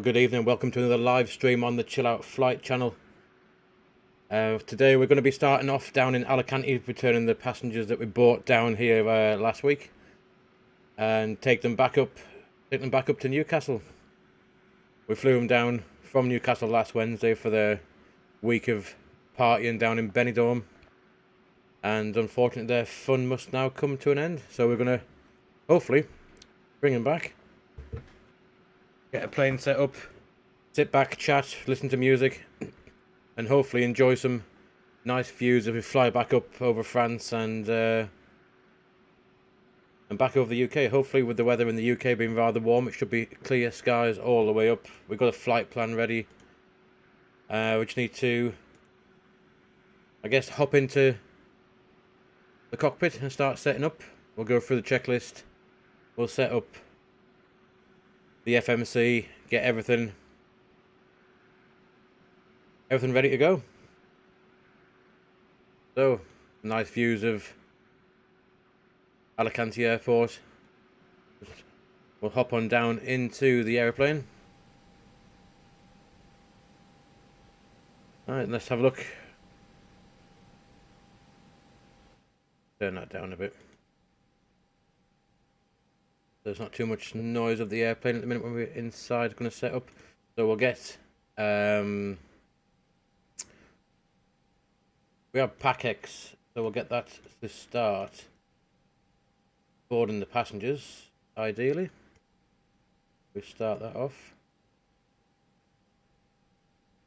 Good evening, welcome to another live stream on the Chill Out Flight channel. Today we're going to be starting off down in Alicante, returning the passengers that we brought down here last week, and take them back up to Newcastle. We flew them down from Newcastle last Wednesday for their week of partying down in Benidorm, and unfortunately their fun must now come to an end. So we're going to hopefully bring them back. Get a plane set up, sit back, chat, listen to music, and hopefully enjoy some nice views as we fly back up over France and and back over the UK. Hopefully with the weather in the UK being rather warm, it should be clear skies all the way up. We've got a flight plan ready. We just need to, I guess, hop into the cockpit and start setting up. We'll go through the checklist. We'll set up the FMC, get everything ready to go. So, nice views of Alicante Airport. We'll hop on down into the aeroplane. Alright, let's have a look. Turn that down a bit. There's not too much noise of the airplane at the minute when we're inside going to set up. So we'll get... we have PACX, so we'll get that to start boarding the passengers, ideally. We start that off.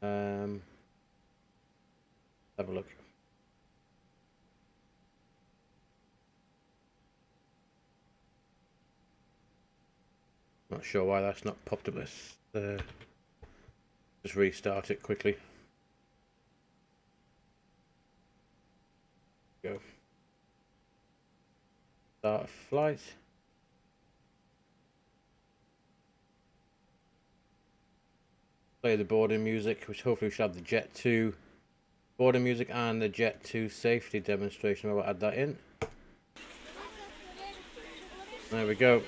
Have a look. Not sure why that's not popped up. Let's just restart it quickly. Go. Start a flight. Play the boarding music, which hopefully we should have the Jet2 boarding music and the Jet2 safety demonstration. I will add that in. There we go.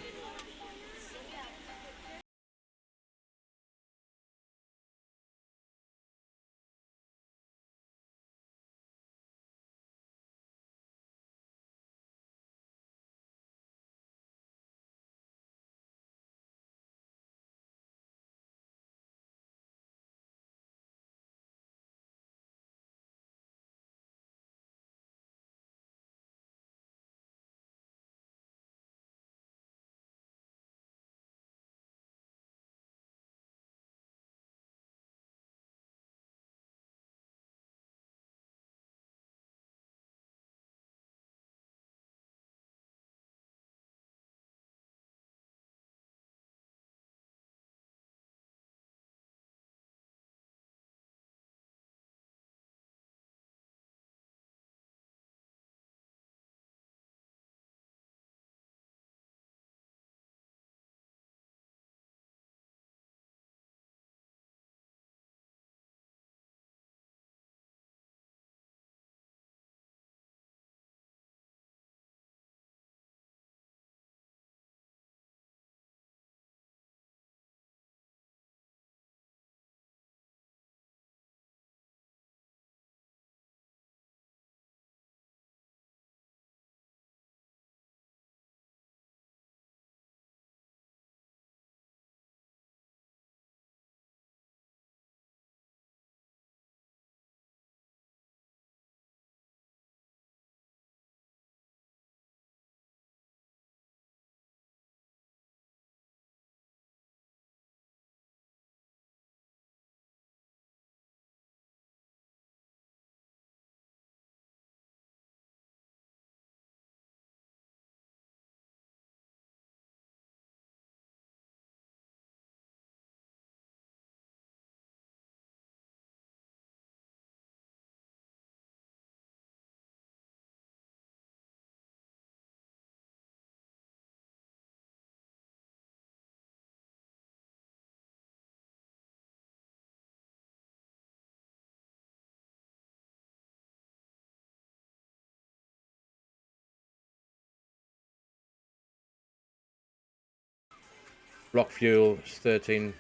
Block fuel is 13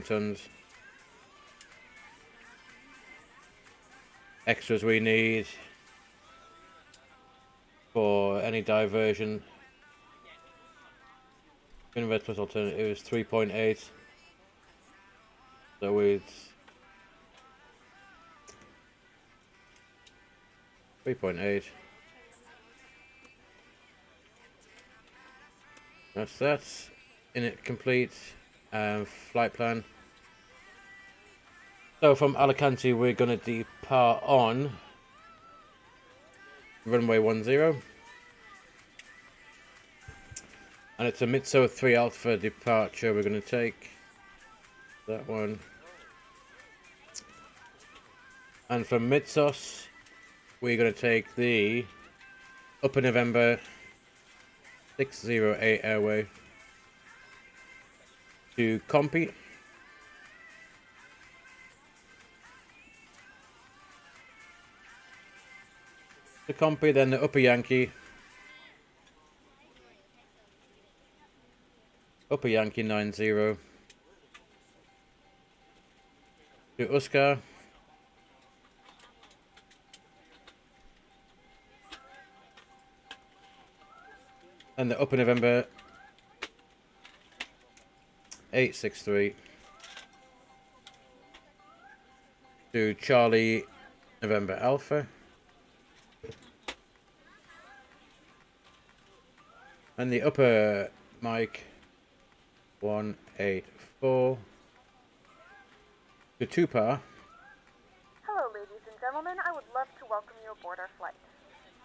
tons. Extras we need for any diversion. Inverse plus alternative is 3.8. So with 3.8. That's that. In it complete. Flight plan. So from Alicante we're going to depart on runway 10. And it's a Mitso 3 Alpha departure we're going to take. That one. And from Mitsos, we're going to take the Upper November 608 Airway to Compy. To Compy, then the Upper Yankee. Upper Yankee 90 to Uskar. And the Upper November 863 to Charlie November Alpha. And the Upper Mike 184 to Tupar. Hello, ladies and gentlemen. I would love to welcome you aboard our flight.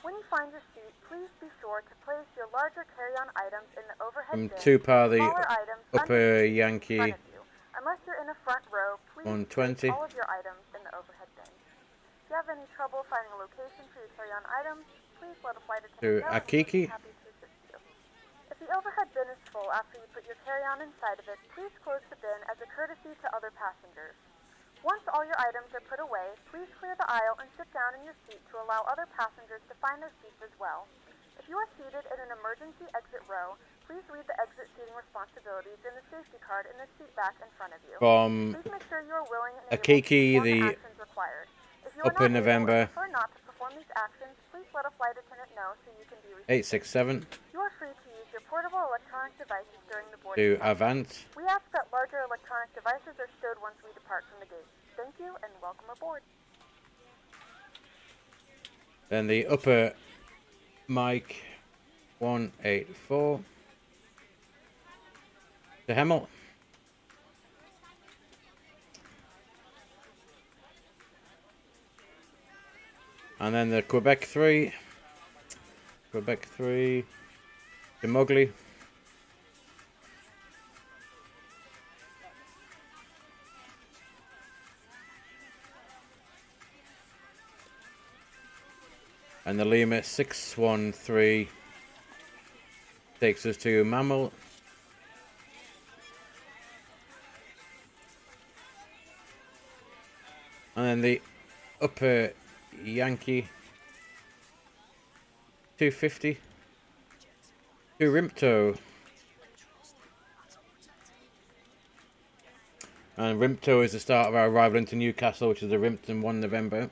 When you find your seat, please be sure to place your larger carry-on items in the overhead bin. Tupar, the Smaller items Upper Yankee in front of you. Unless you're in a front row, please 120 place all of your items in the overhead bin. If you have any trouble finding a location for your carry-on items, please let a flight attendant know. Akiki. Happy to assist you. If the overhead bin is full after you put your carry-on inside of it, please close the bin as a courtesy to other passengers. Once all your items are put away, please clear the aisle and sit down in your seat to allow other passengers to find their seats as well. If you are seated in an emergency exit row, please read the exit seating responsibilities in the safety card in the seat back in front of you. From Please make sure you are willing and Akiki, able to perform the the actions required. If you are Upper not November able or prefer not to perform these actions, please let a flight attendant know so you can be received. 867 You are free to use your portable electronic devices during the boarding to process. Avant. We ask that larger electronic devices are stowed once we depart from the gate. Thank you and welcome aboard. Then the Upper Mike 184 to Hemel. And then the Quebec 3 to Mowgli. And the Lima 613 takes us to Mammal. And then the Upper Yankee 250 to Rimpto. And Rimpto is the start of our arrival into Newcastle, which is the Rimpton 1 November.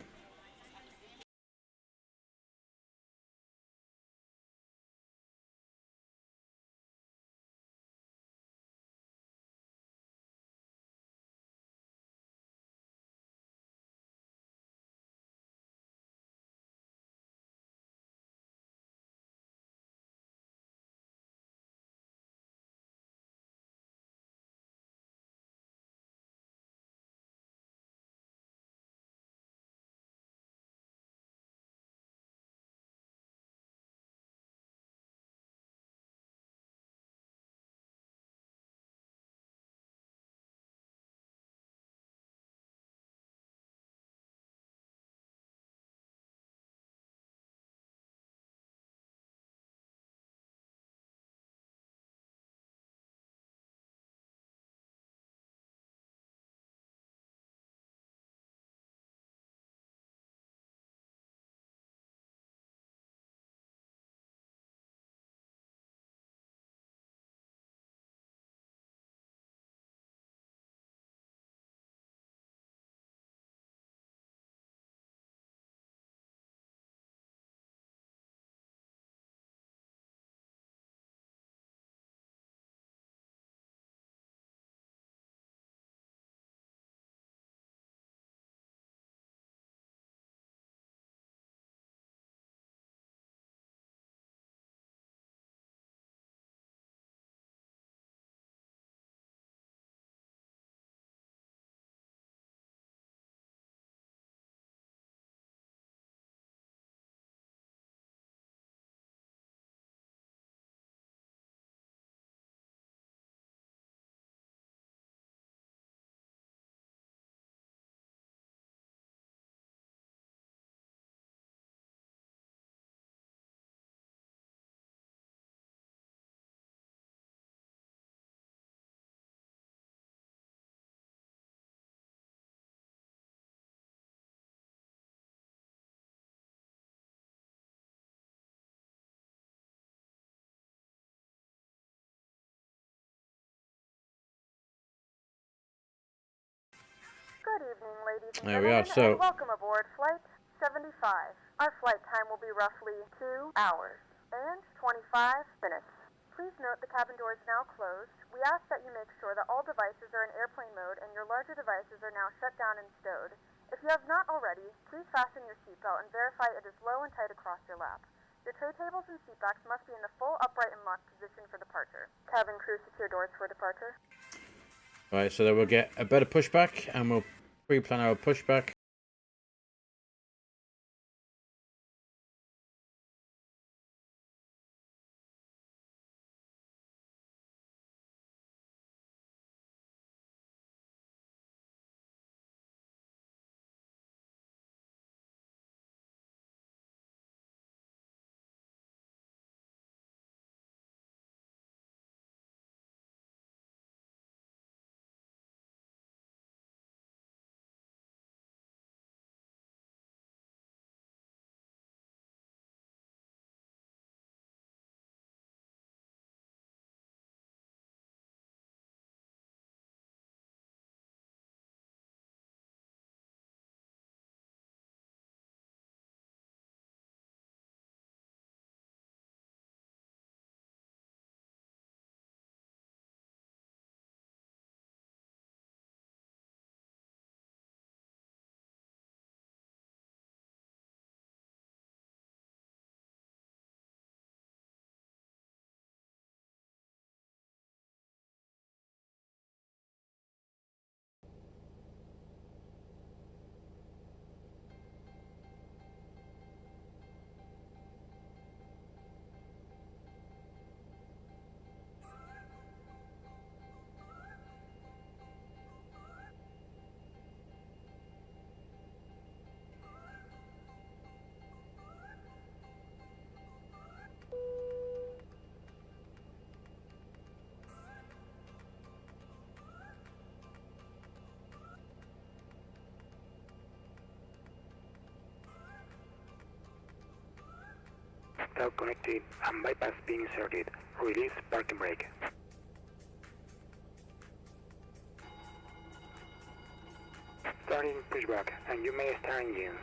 Good evening, ladies and There we are, gentlemen, so- and welcome aboard Flight 75. Our flight time will be roughly 2 hours and 25 minutes. Please note the cabin door is now closed. We ask that you make sure that all devices are in airplane mode and your larger devices are now shut down and stowed. If you have not already, please fasten your seatbelt and verify it is low and tight across your lap. Your tray tables and seatbacks must be in the full upright and locked position for departure. Cabin crew, secure doors for departure. Right, so then we'll get a better pushback and we'll pre-plan our pushback. Now connected and bypass being inserted. Release parking brake. Starting pushback and you may start engines.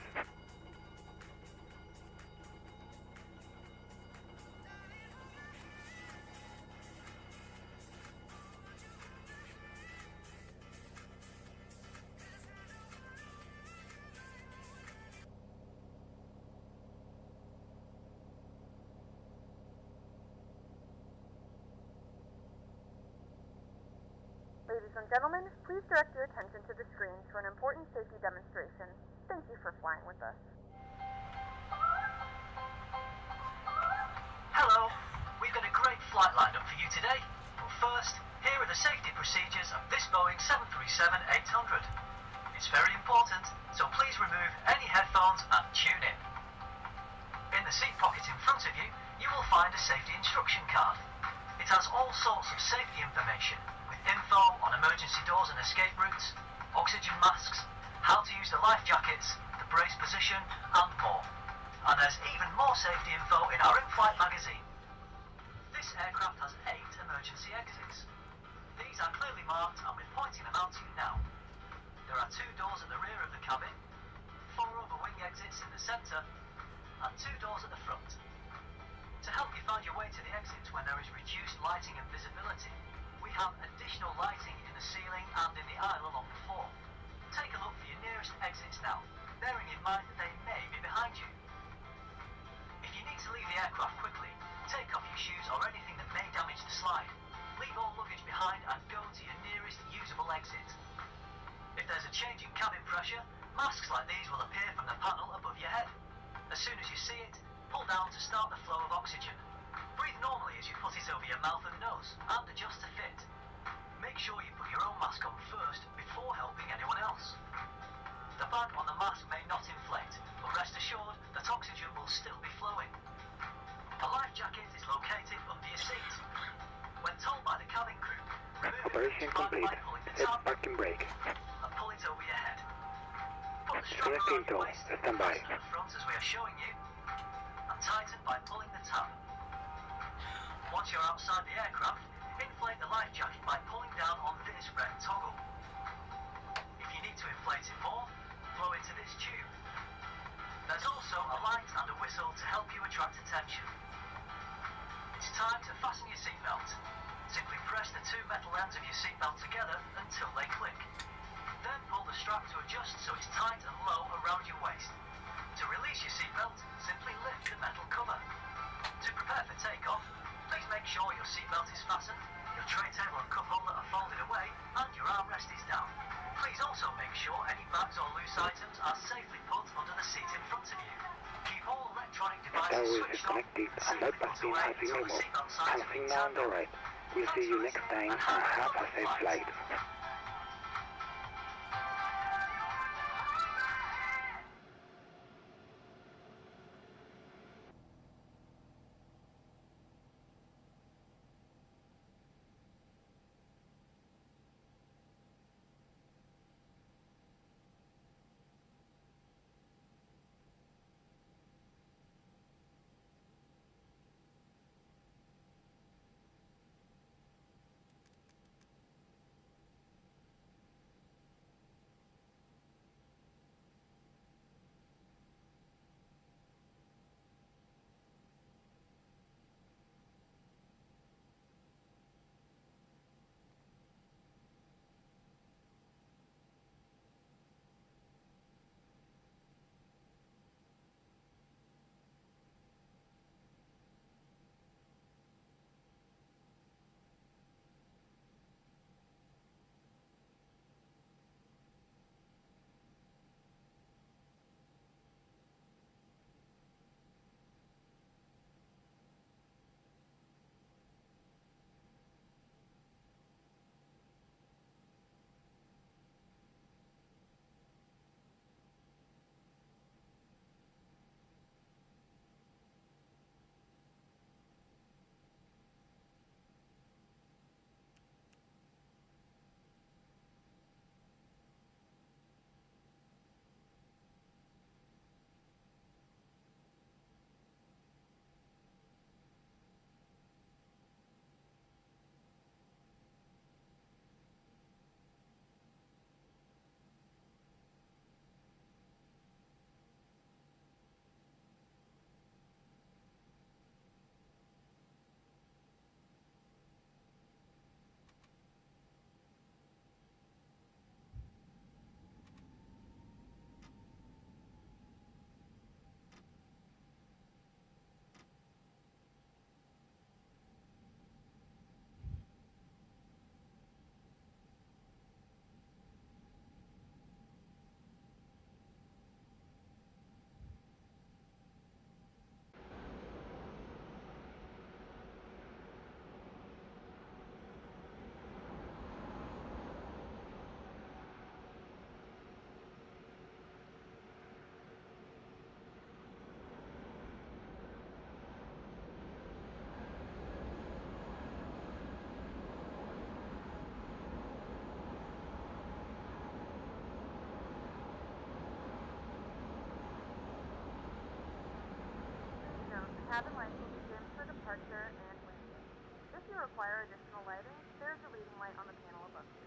Ladies and gentlemen, please direct your attention to the screen for an important safety demonstration. Thank you for flying with us. Hello, we've got a great flight lined up for you today. But first, here are the safety procedures of this Boeing 737-800. It's very important, so please remove any headphones and tune in. In the seat pocket in front of you, you will find a safety instruction card. It has all sorts of safety information, with info on emergency doors and escape routes, oxygen masks, how to use the life jackets, the brace position, and more. And there's even more safety info in our in-flight magazine. This aircraft has 8 emergency exits. These are clearly marked and we're pointing them out to you now. There are 2 doors at the rear of the cabin, 4 other wing exits in the centre, and 2 doors at the front. To help you find your way to the exits when there is reduced lighting and visibility, we have additional lighting in the ceiling and in the aisle along the floor. Take a look for your nearest exits now, bearing in mind that they may be behind you. If you need to leave the aircraft quickly, take off your shoes or anything that may damage the slide. Leave all luggage behind and go to your nearest usable exit. If there's a change in cabin pressure, masks like these will appear from the panel above your head. As soon as you see it, pull down to start the flow of oxygen. Breathe normally as you put it over your mouth and nose, and adjust to fit. Make sure you put your own mask on first before helping anyone else. The bag on the mask may not inflate, but rest assured that oxygen will still be flowing. The life jacket is located under your seat. When told by the cabin crew, remove Operation the bag complete. by pulling the Set tab parking brake. and pull it over your head. Put the strap Select around your into waist, standby. fasten at the front as we are showing you, and tighten by pulling the tab. Once you're outside the aircraft, inflate the life jacket by pulling down on this red toggle. If you need to to inflate it more, blow into this tube. There's also a light and a whistle to help you attract attention. It's time to fasten your seatbelt. Simply press the two metal ends of your seatbelt together until they click. Then pull the strap to adjust so it's tight and low around your waist. To release your seatbelt, simply lift the metal cover. To prepare for takeoff, please make sure your seatbelt is fastened, your tray table and cup holder are folded away, and your armrest is down. Please also make sure any bags or loose items are safely put under the seat in front of you. Keep all electronic devices Tower is switched off, connected and safely bypass put beam away has been until the removed. seatbelt signs have been Passing now on turned the on. right. We'll see you next time and have a safe flight. Cabin lights will be dimmed for departure and landing. If you require additional lighting, there's a reading light on the panel above you.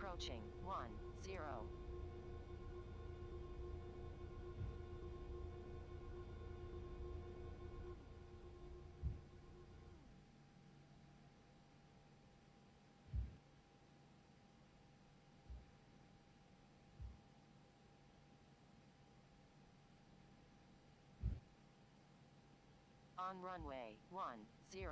Approaching 10. On runway 10.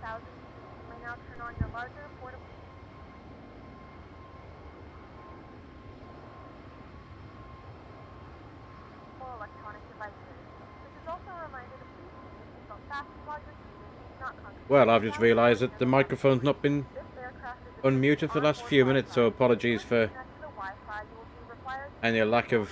1,000 feet. You may now turn on your larger portable electronic devices. This is also a reminder to please keep your seatbelt fastened while you're seated and do not concentrate. Well, I've just realised that the microphone's not been This aircraft is unmuted for the last few minutes, so apologies for connect to the Wi-Fi. You will be required to any lack of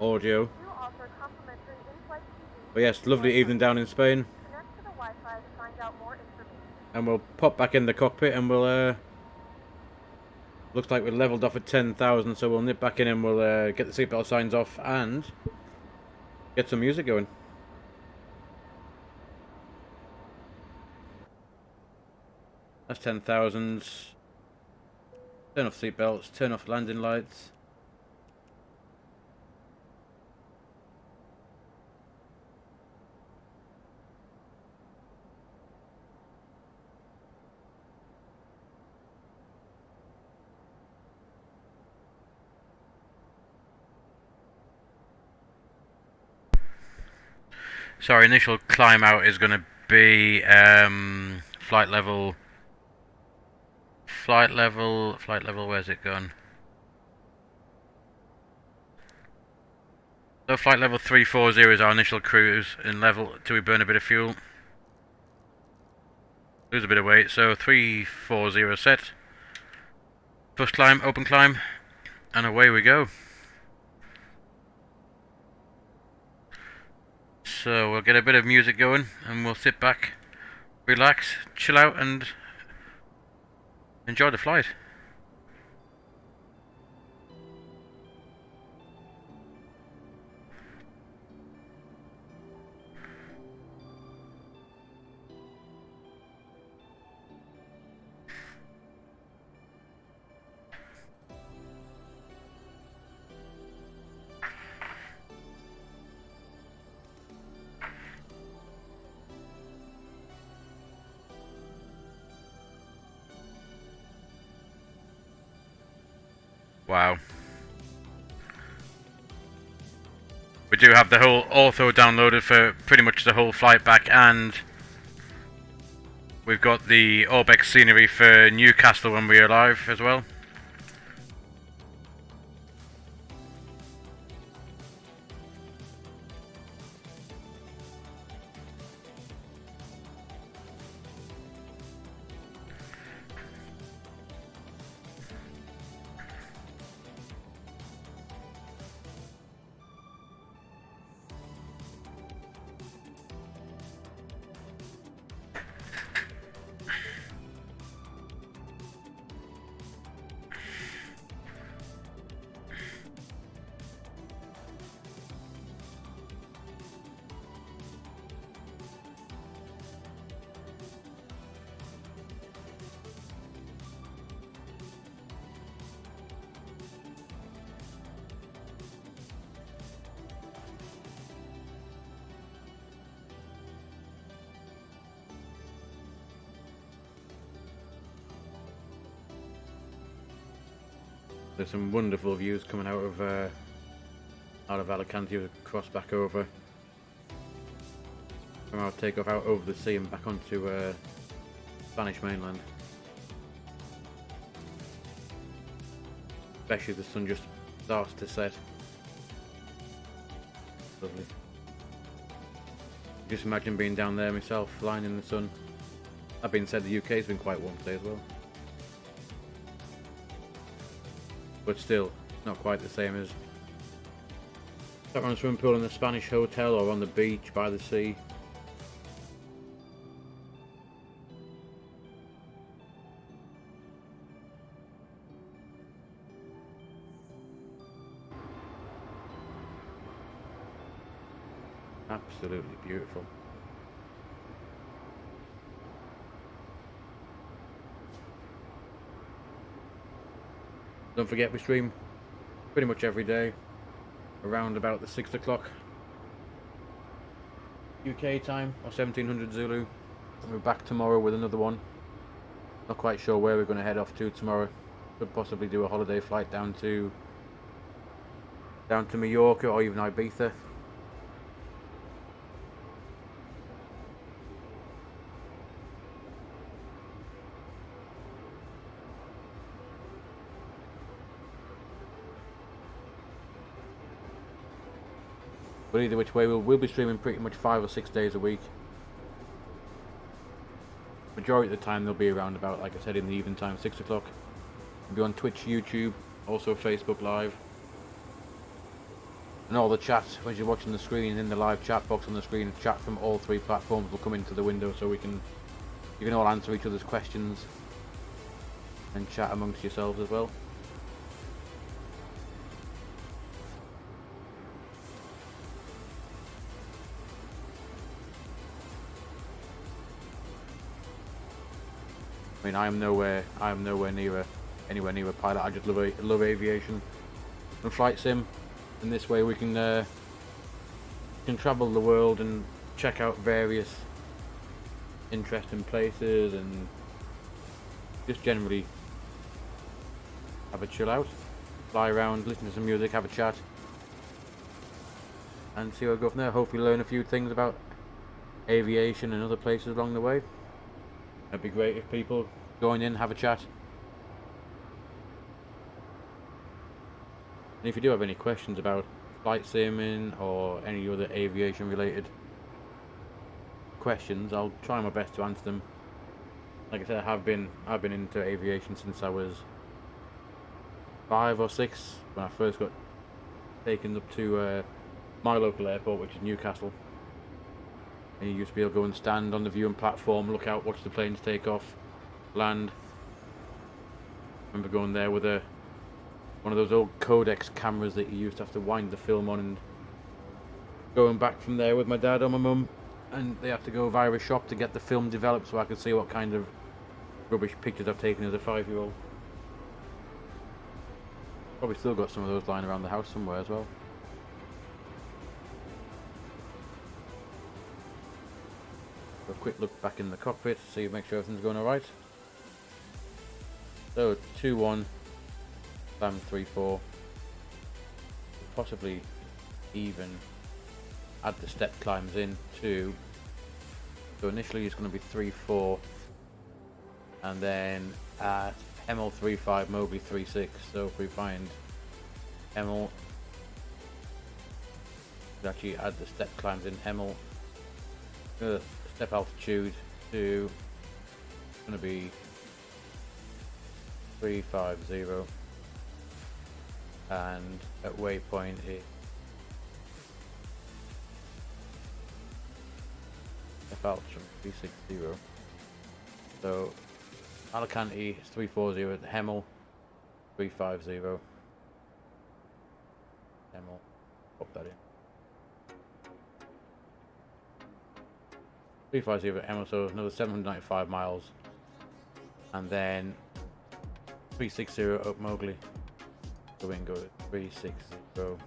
audio. do offer complimentary in-flight TV. But yes, lovely evening down in Spain, Connect to the Wi-Fi to find out more information. and we'll pop back in the cockpit and we'll looks like we're leveled off at 10,000, so we'll nip back in and we'll get the seatbelt signs off and get some music going. That's 10,000. Turn off seatbelts, turn off landing lights. So our initial climb out is going to be flight level, where's it gone? So flight level 340 is our initial cruise in level till we burn a bit of fuel. Lose a bit of weight, so 340 set. First climb, open climb, and away we go. So we'll get a bit of music going and we'll sit back, relax, chill out and enjoy the flight. Wow. We do have the whole ortho downloaded for pretty much the whole flight back, and we've got the Orbex scenery for Newcastle when we arrive as well. There's some wonderful views coming out of Alicante, across back over from our takeoff out over the sea and back onto Spanish mainland. Especially the sun just starts to set. Lovely. Just imagine being down there myself, lying in the sun. That being said, the UK's been quite warm today as well. But still, not quite the same as sat around a swimming pool in a Spanish hotel or on the beach by the sea. Absolutely beautiful. Don't forget, we stream pretty much every day around about the 6 o'clock UK time, or 1700 Zulu. We're back tomorrow with another one. Not quite sure where we're going to head off to tomorrow. Could possibly do a holiday flight down to Mallorca or even Ibiza. But either which way, we'll be streaming pretty much 5 or 6 days a week. Majority of the time they'll be around about, like I said, in the evening time, 6 o'clock. We'll be on Twitch, YouTube, also Facebook Live. And all the chats, as you're watching the screen, in the live chat box on the screen, chat from all 3 platforms will come into the window, so you can all answer each other's questions and chat amongst yourselves as well. I mean, I am nowhere near anywhere near a pilot. I just love aviation and flight sim, and this way we can travel the world and check out various interesting places and just generally have a chill out, fly around, listen to some music, have a chat, and see where we go from there. Hopefully learn a few things about aviation and other places along the way. It'd be great if people join in, have a chat. And if you do have any questions about flight simming or any other aviation related questions, I'll try my best to answer them. Like I said, I've been into aviation since I was 5 or 6, when I first got taken up to my local airport, which is Newcastle. And you used to be able to go and stand on the viewing platform, look out, watch the planes take off, land. I remember going there with one of those old Codex cameras that you used to have to wind the film on, and going back from there with my dad or my mum, and they have to go via a shop to get the film developed so I could see what kind of rubbish pictures I've taken as a 5-year-old. Probably still got some of those lying around the house somewhere as well. A quick look back in the cockpit, see, make sure everything's going alright. So 2-1, slam 3-4, possibly even add the step climbs in too. So initially it's going to be 3-4, and then at Hemel 3-5, Mowgli 3-6. So if we find Hemel, we actually add the step climbs in Hemel. Step altitude to going to be 350, and at waypoint is step altitude 360. So Alicante is 340 at Hemel, 350. Hemel, pop that in. 350 at Hemel, so another 795 miles, and then 360 up Mowgli. So we can go to 360. So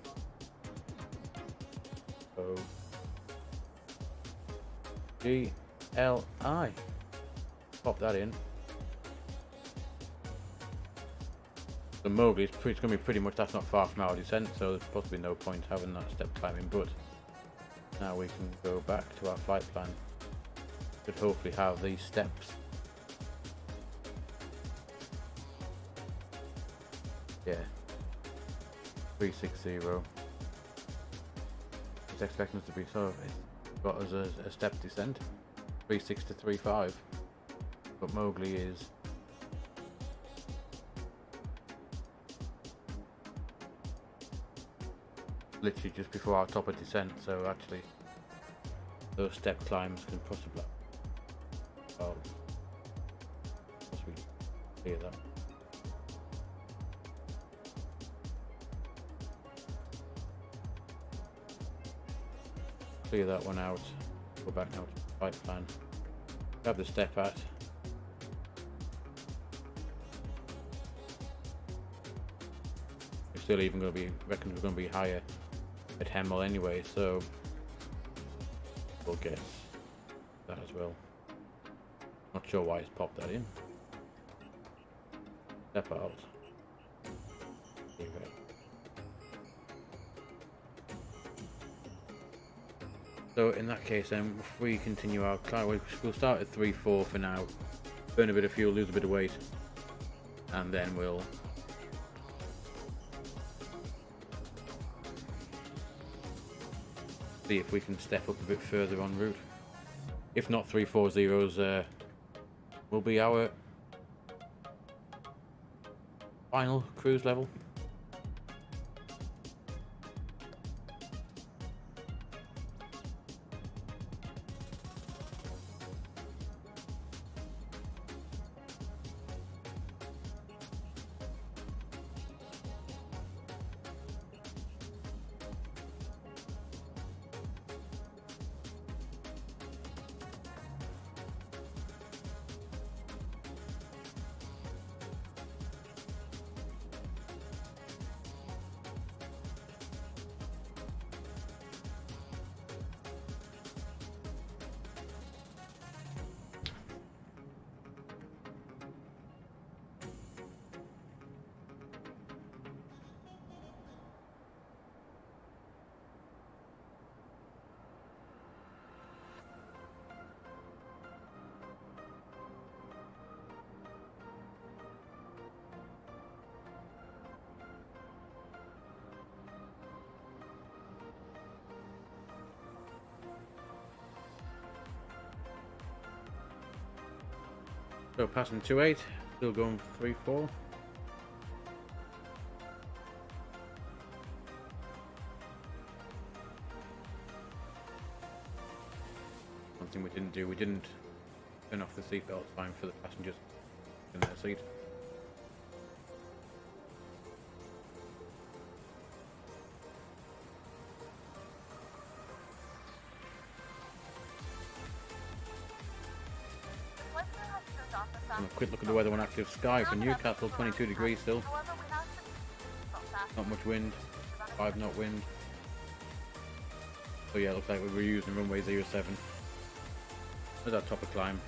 GLI. Pop that in. So Mowgli is going to be pretty much, that's not far from our descent, so there's possibly no point having that step climbing, but now we can go back to our flight plan. Should hopefully have these steps. Yeah. 360. It's expecting us to be, so it's got us a step descent. 36 to 35. But Mowgli is literally just before our top of descent, so actually those step climbs can possibly clear that. Clear that one out. Go back now to the flight plan. Grab the step at. We're still even going to be, reckon we're going to be higher at Hemel anyway, so we'll get that as well. Not sure why it's popped that in. Step out. So in that case then, if we continue our climb, we'll start at 3-4 for now, burn a bit of fuel, lose a bit of weight, and then we'll See if we can step up a bit further en route. If not, 340s will be our final cruise level. So passing 28, still going 3-4. One thing we didn't do, we didn't turn off the seatbelt sign for the passengers in their seat. And a quick look at the weather on active sky for Newcastle, 22 degrees still. Not much wind, 5 knot wind. So yeah, looks like we're using runway 07. There's our top of climb.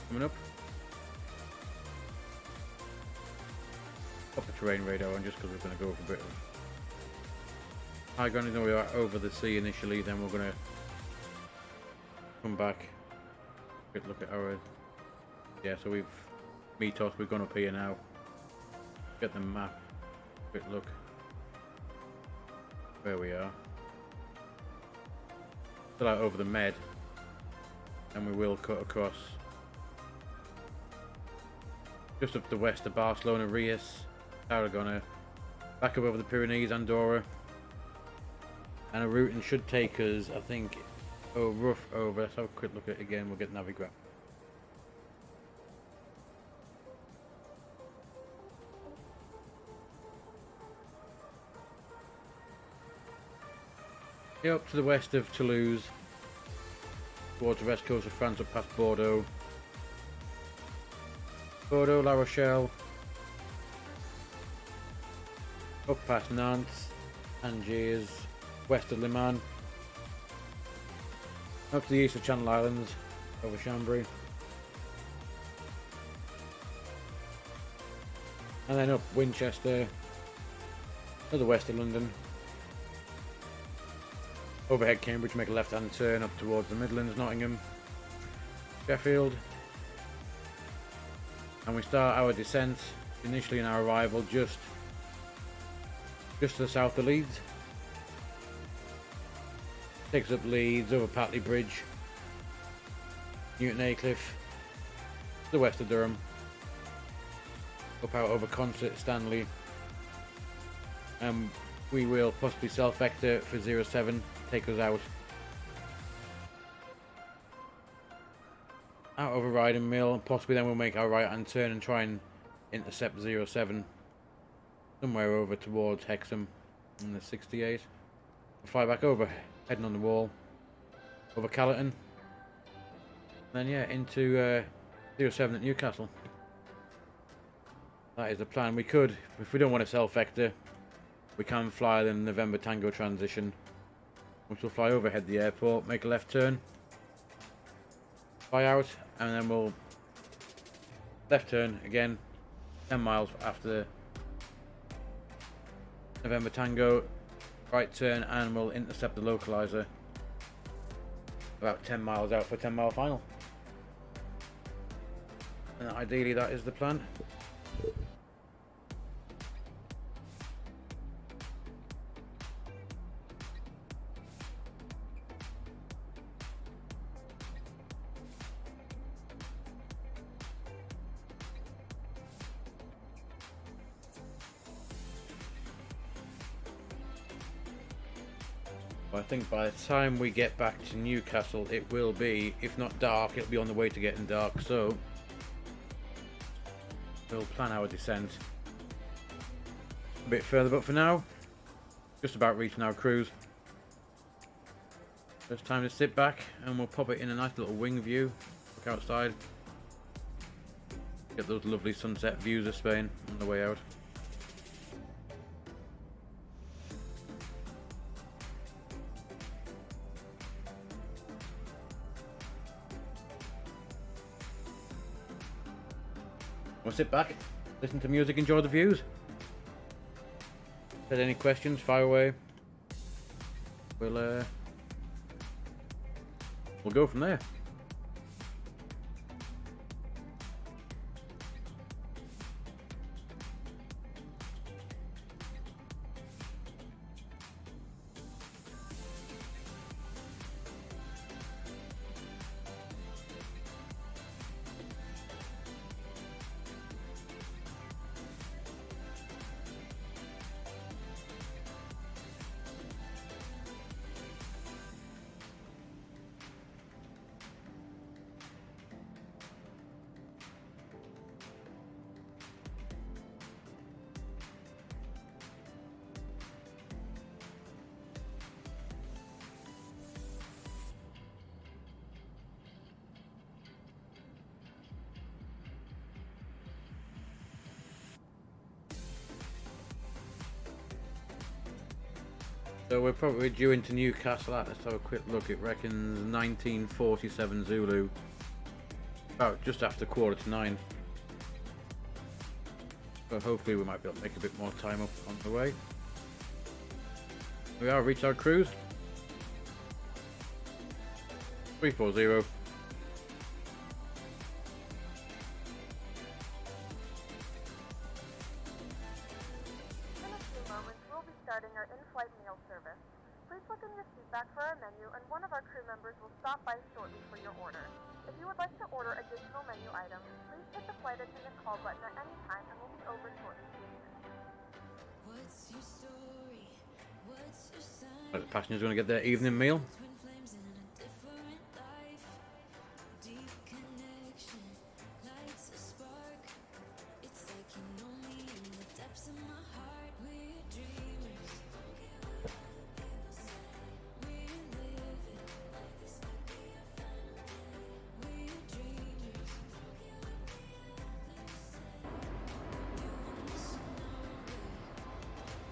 Coming up. Pop the terrain radar on just because we're going to go for a bit of high ground. You know, we are over the sea initially, then we're going to come back. Quick look at our... Yeah, so we've Mytos, we've gone up here now. Get the map. Quick look where we are. Still out over the Med, and we will cut across just up the west of Barcelona, Rias, Tarragona, back up over the Pyrenees, Andorra, and a route and should take us, I think, rough over. Let's have a quick look at it again. We'll get Navigraph. Yeah, up to the west of Toulouse, towards the west coast of France, up past Bordeaux, La Rochelle, up past Nantes, Angers, west of Le Mans, up to the east of Channel Islands, over Chambry, and then up Winchester, to the west of London. Overhead Cambridge, make a left-hand turn up towards the Midlands, Nottingham, Sheffield, and we start our descent initially in our arrival just to the south of Leeds. Takes up Leeds, over Patley Bridge, Newton Aycliffe, to the west of Durham, up out over Consett, Stanley, and we will possibly self-vector for 07. Take us out over Riding Mill, and possibly then we'll make our right hand turn and try and intercept 07 somewhere over towards Hexham in the 68. We'll fly back over, heading on the wall over Callerton, then yeah, into 07 at Newcastle. That is the plan. We could, if we don't want to self-vector, we can fly the November Tango transition, which will fly overhead the airport, make a left turn, fly out, and then we'll left turn again 10 miles after November Tango, right turn, and we'll intercept the localizer about 10 miles out for a 10-mile final. And ideally that is the plan. I think by the time we get back to Newcastle, it will be, if not dark, it'll be on the way to getting dark, so we'll plan our descent a bit further, but for now, just about reaching our cruise. It's time to sit back and we'll pop it in a nice little wing view, look outside, get those lovely sunset views of Spain on the way out. We'll sit back, listen to music, enjoy the views. If there's any questions, fire away. We'll go from there. So we're probably due into Newcastle at, let's have a quick look, it reckons 1947 Zulu, about just after 9:15. So hopefully we might be able to make a bit more time up on the way. We are reached our cruise. 340. Starting our in-flight meal service. Please look in your seat back for our menu, and one of our crew members will stop by shortly for your order. If you would like to order additional menu items, please hit the flight attendant call button at any time, and we'll be over shortly. The passengers going to get their evening meal.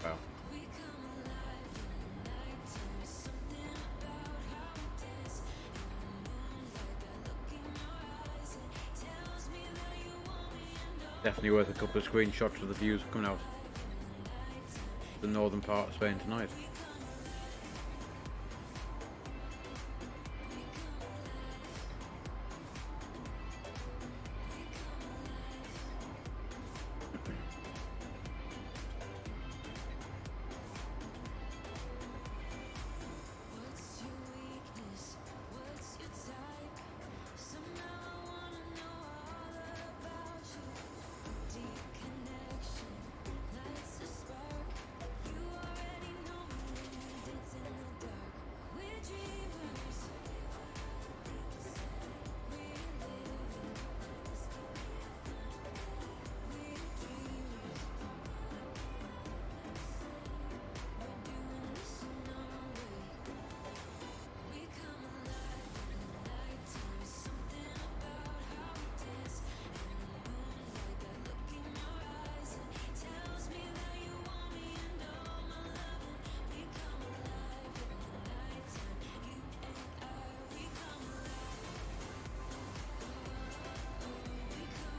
Wow. Definitely worth a couple of screenshots of the views coming out the northern part of Spain tonight.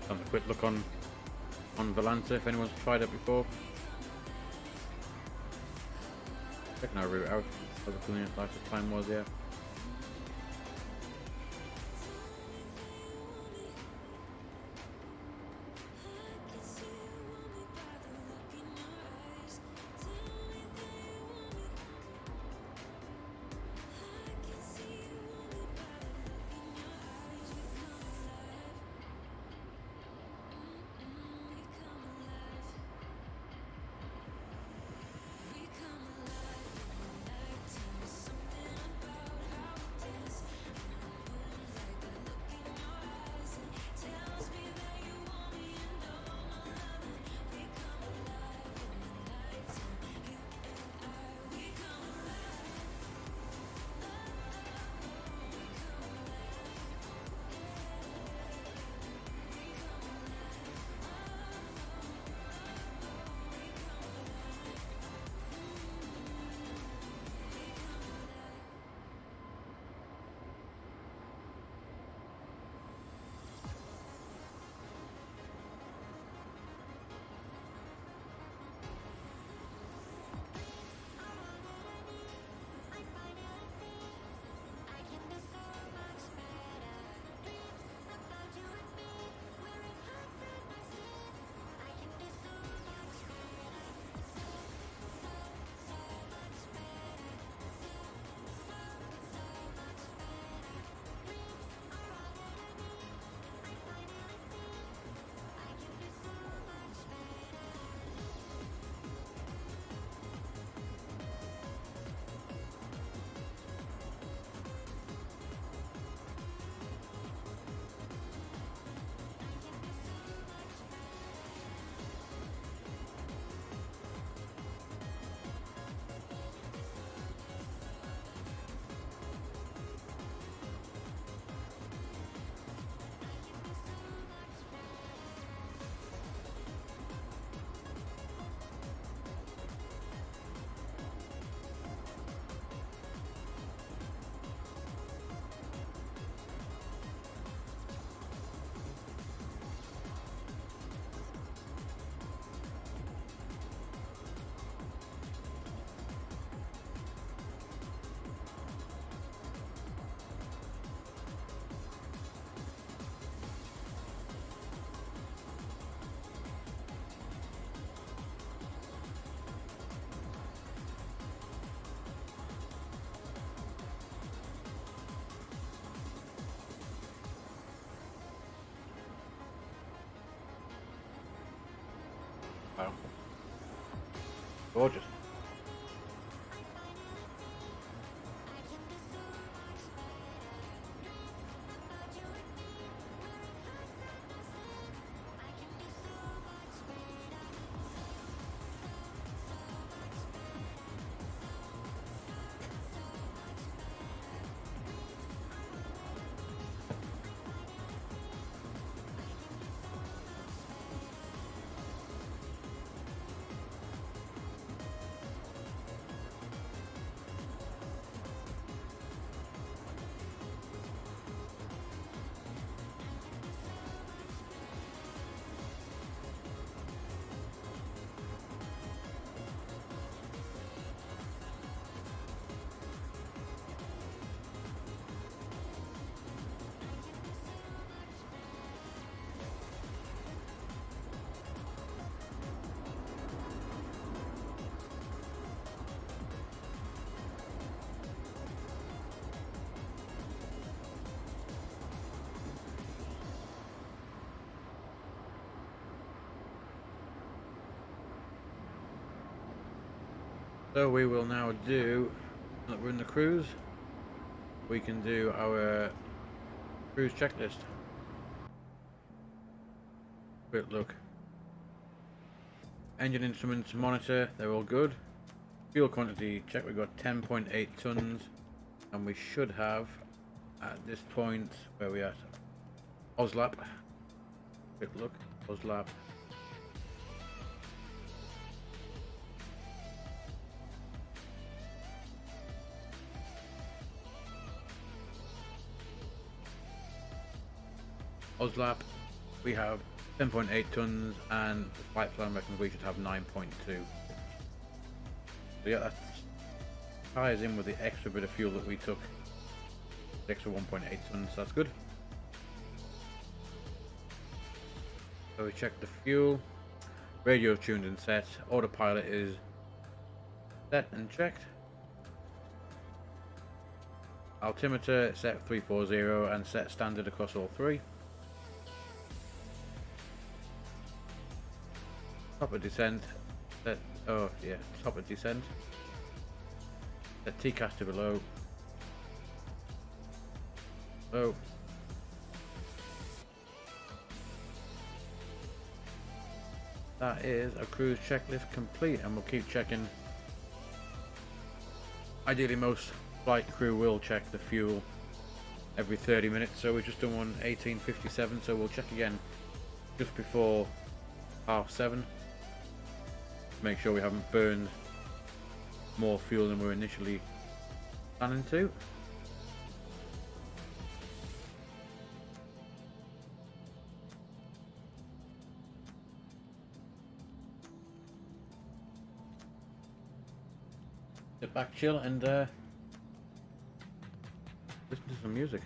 Have a quick look on Volanta if anyone's tried it before. Checking our route out. What the cleanest life of time was, yeah. Wow. Gorgeous. So we will now do, now that we're in the cruise, we can do our cruise checklist. Quick look. Engine instruments monitor, they're all good. Fuel quantity check, we've got 10.8 tons, and we should have, at this point, where are we at? OSLAP. Quick look, OSLAP. OSLAP, we have 10.8 tons, and the flight plan reckons we should have 9.2. So yeah, that ties in with the extra bit of fuel that we took, the extra 1.8 tons, so that's good. So we checked the fuel, radio tuned and set, autopilot is set and checked. Altimeter set 340 and set standard across all three. Top of descent, set, oh yeah, top of descent. Set TCAS to below. Low. That is a cruise checklist complete, and we'll keep checking. Ideally most flight crew will check the fuel every 30 minutes, so we've just done one 18:57, so we'll check again just before 7:30. Make sure we haven't burned more fuel than we're initially planning to. Sit back, chill, and listen to some music.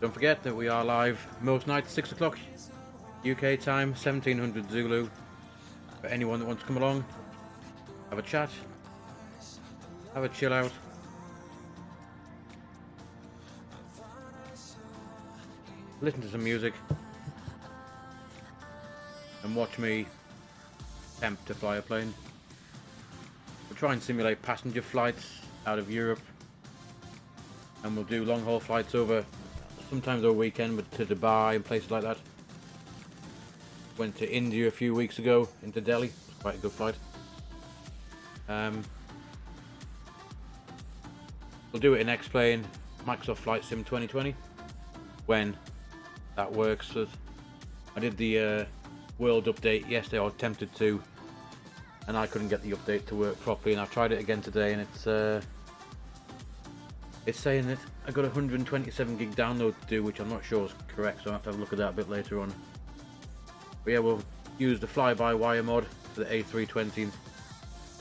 Don't forget that we are live most nights 6 o'clock UK time, 1700 Zulu. For anyone that wants to come along, have a chat, have a chill out. Listen to some music and watch me attempt to fly a plane. We'll try and simulate passenger flights out of Europe, and we'll do long haul flights over, sometimes over weekend, but to Dubai and places like that. Went to India a few weeks ago, into Delhi. It's quite a good flight. We'll do it in X-Plane, Microsoft Flight Sim 2020, when that works. So I did the world update yesterday, or attempted to, and I couldn't get the update to work properly, and I've tried it again today, and it's saying that I got 127 gig download to do, which I'm not sure is correct, so I'll have to have a look at that a bit later on. But yeah, we'll use the fly-by-wire mod for the A320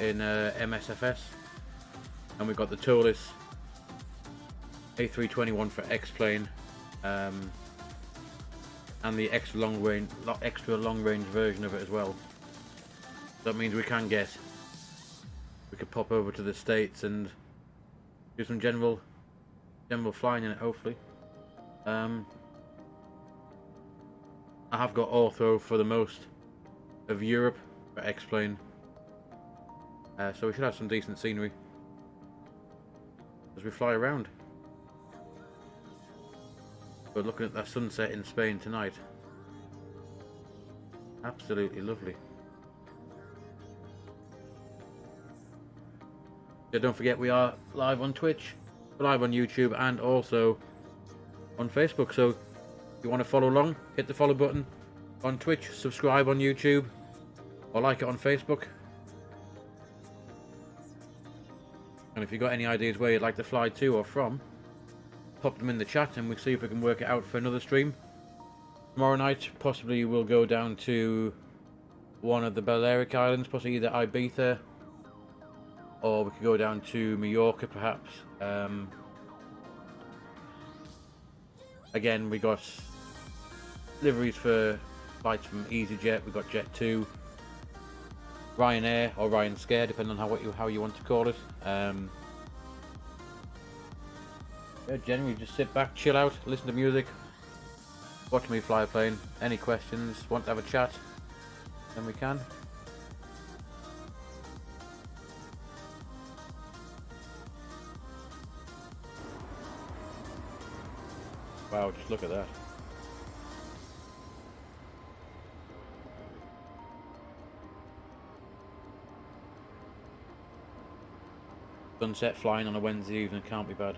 in MSFS, and we've got the Toliss A321 for X-Plane, and the extra long range version of it as well. That means we could pop over to the States and do some general flying in it, hopefully. I have got ortho for the most of Europe for X-Plane, so we should have some decent scenery as we fly around. We're looking at that sunset in Spain tonight. Absolutely lovely. So don't forget, we are live on Twitch, live on YouTube, and also on Facebook. So if you want to follow along, hit the follow button on Twitch, subscribe on YouTube, or like it on Facebook. And if you've got any ideas where you'd like to fly to or from, pop them in the chat and we'll see if we can work it out for another stream. Tomorrow night, possibly we'll go down to one of the Balearic Islands, possibly either Ibiza, or we could go down to Mallorca perhaps. Again, we got deliveries for flights from EasyJet, we got Jet2, Ryanair or Ryan Scare, depending on how you want to call it. Yeah, generally just sit back, chill out, listen to music, watch me fly a plane. Any questions, want to have a chat, then we can. Wow, just look at that. Sunset flying on a Wednesday evening can't be bad.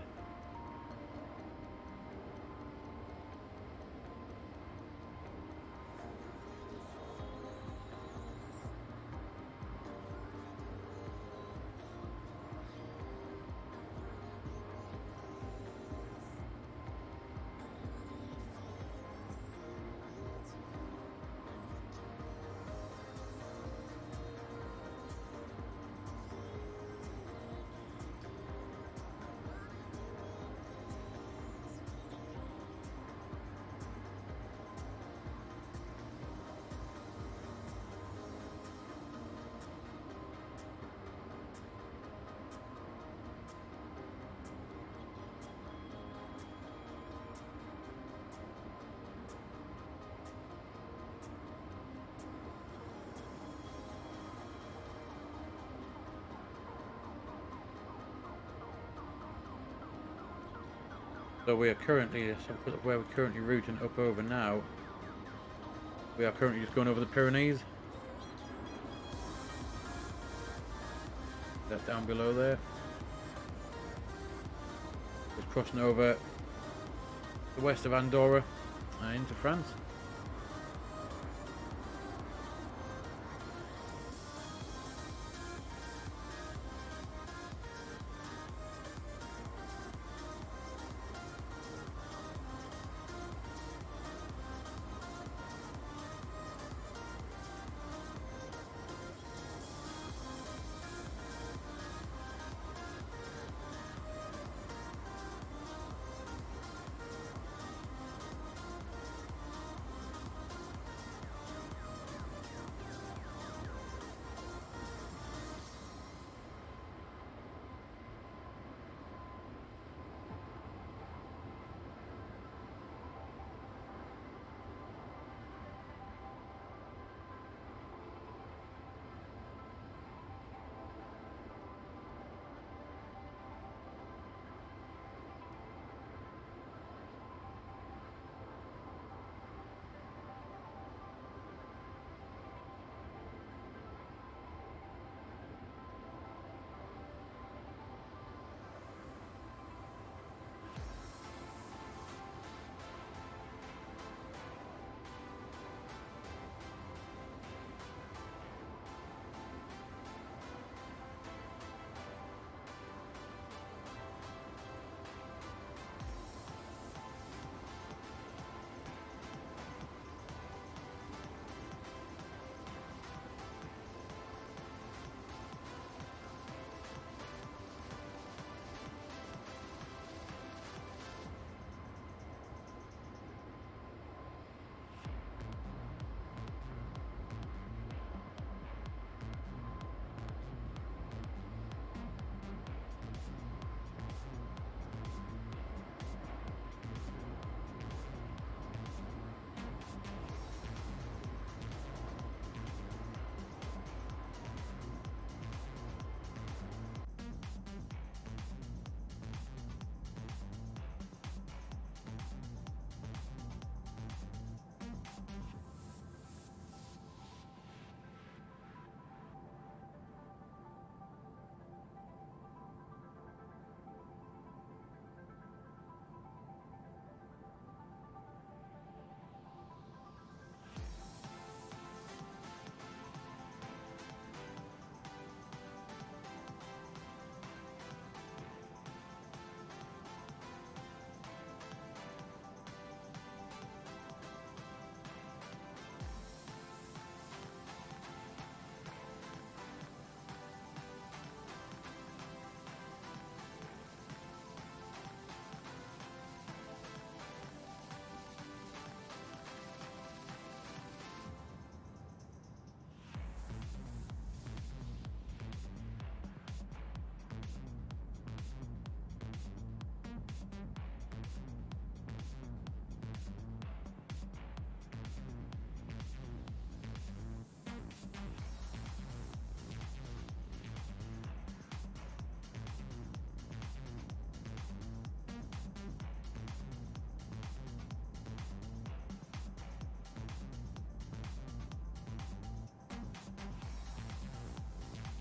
So we are currently, where we're currently routing up over now. We are currently just going over the Pyrenees. That down below there. Just crossing over the west of Andorra into France.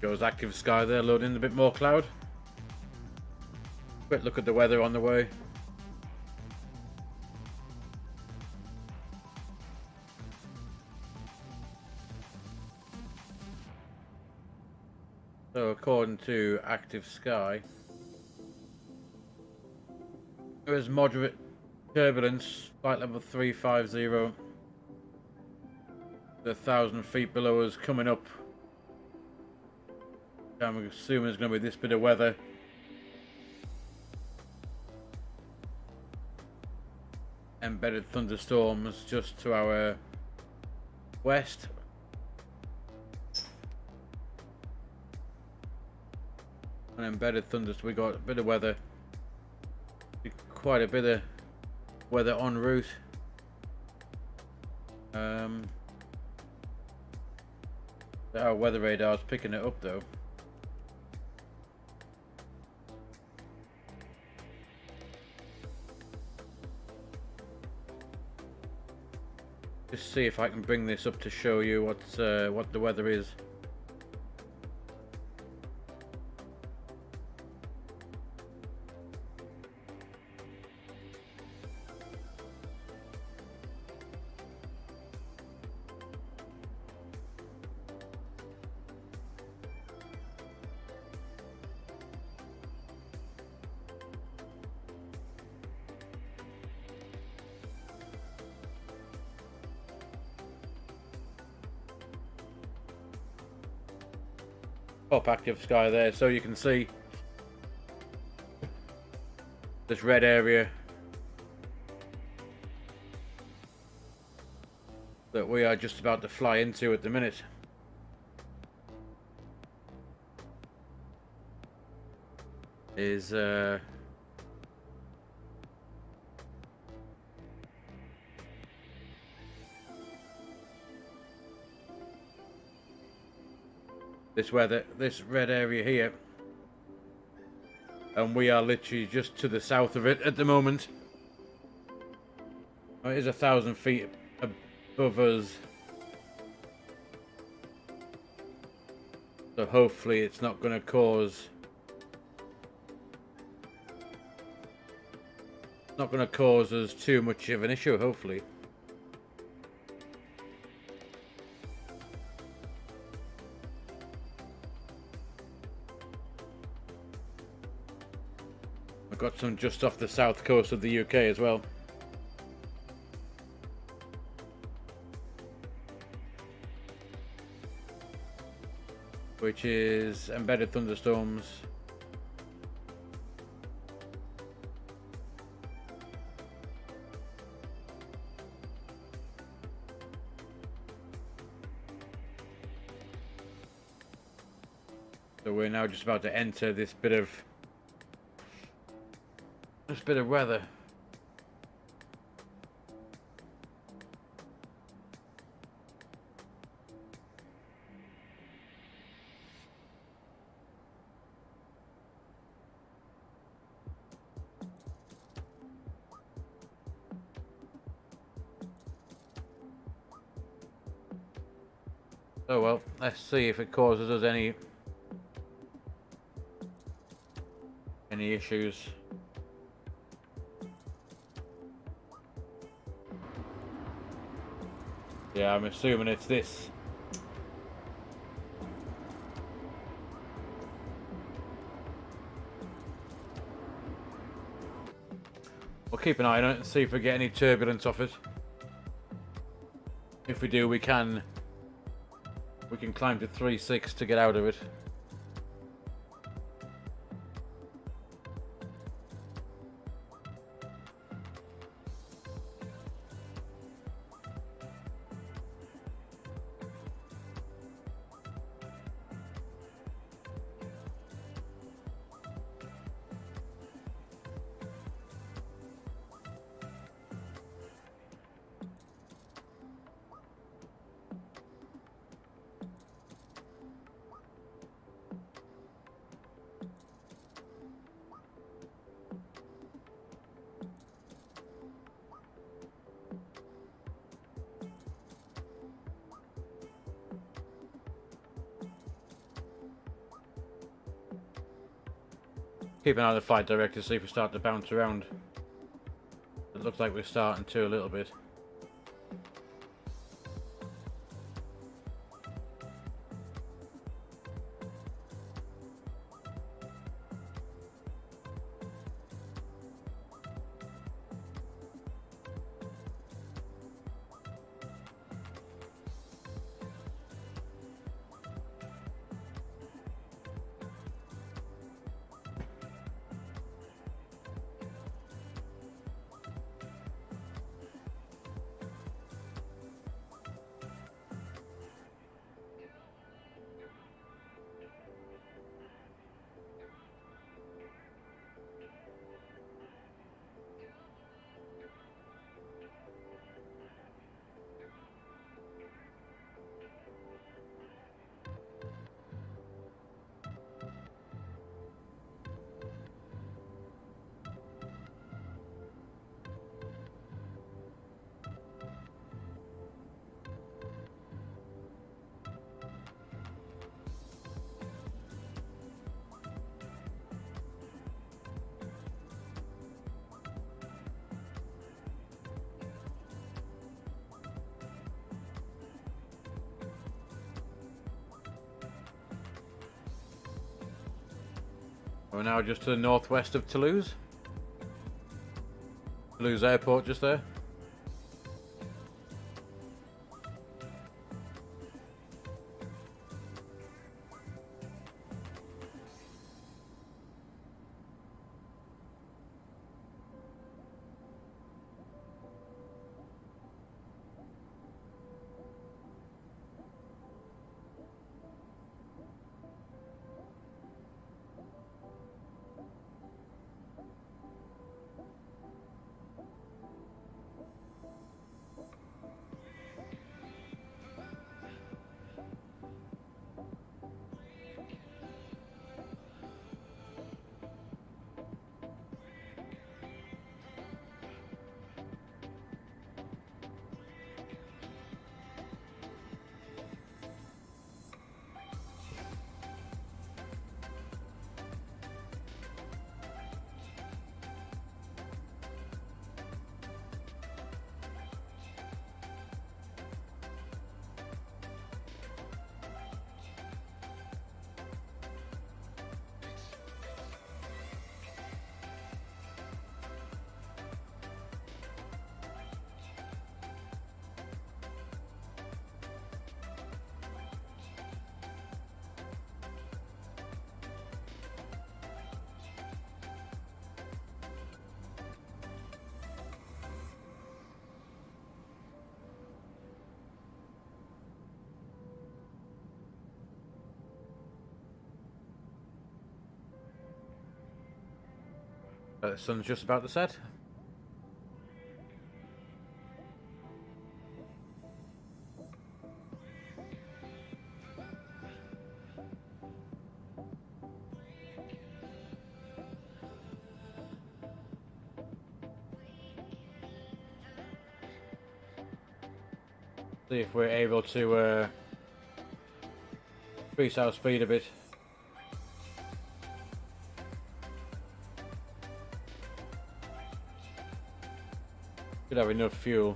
Goes active sky there, loading in a bit more cloud. Quick look at the weather on the way. So according to active sky, there is moderate turbulence, flight level 350, 1,000 feet below us coming up. I'm assuming there's going to be this bit of weather. Embedded thunderstorms just to our west. And embedded thunders, we got a bit of weather. Quite a bit of weather en route. Our weather radar's picking it up though. Just see if I can bring this up to show you what the weather is. Pop active sky there, so you can see this red area that we are just about to fly into at the minute. Is this weather, this red area here, and we are literally just to the south of it at the moment. Oh, it is 1,000 feet above us, so hopefully it's not going to cause us too much of an issue, hopefully. I've got some just off the south coast of the UK as well. Which is embedded thunderstorms. So we're now just about to enter this bit of weather. Oh well, let's see if it causes us any issues. Yeah, I'm assuming it's this. We'll keep an eye on it and see if we get any turbulence off it. If we do, we can climb to 3.6 to get out of it. Keep an eye on the flight director, see if we start to bounce around. It looks like we're starting to a little bit. We're now just to the northwest of Toulouse. Toulouse Airport just there. The sun's just about to set. See if we're able to increase our speed a bit. Should have enough fuel.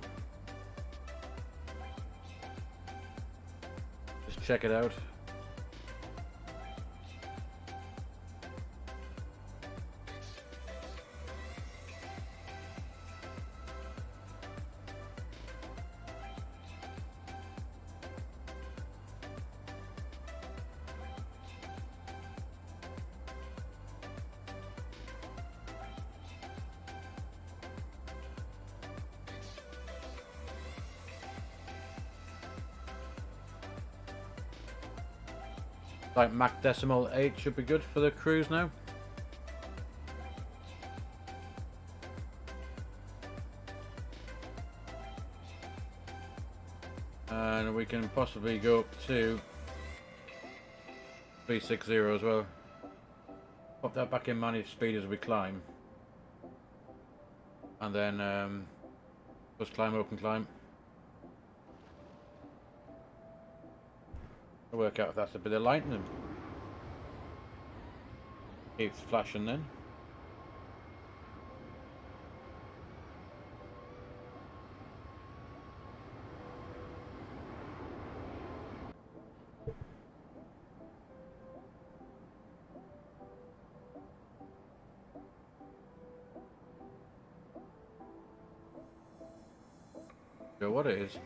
Just check it out. Like Mach decimal 8 should be good for the cruise now. And we can possibly go up to 360 as well. Pop that back in managed speed as we climb. And then just climb, open climb. I'll work out if that's a bit of lightning. Keeps flashing then. sure what it is.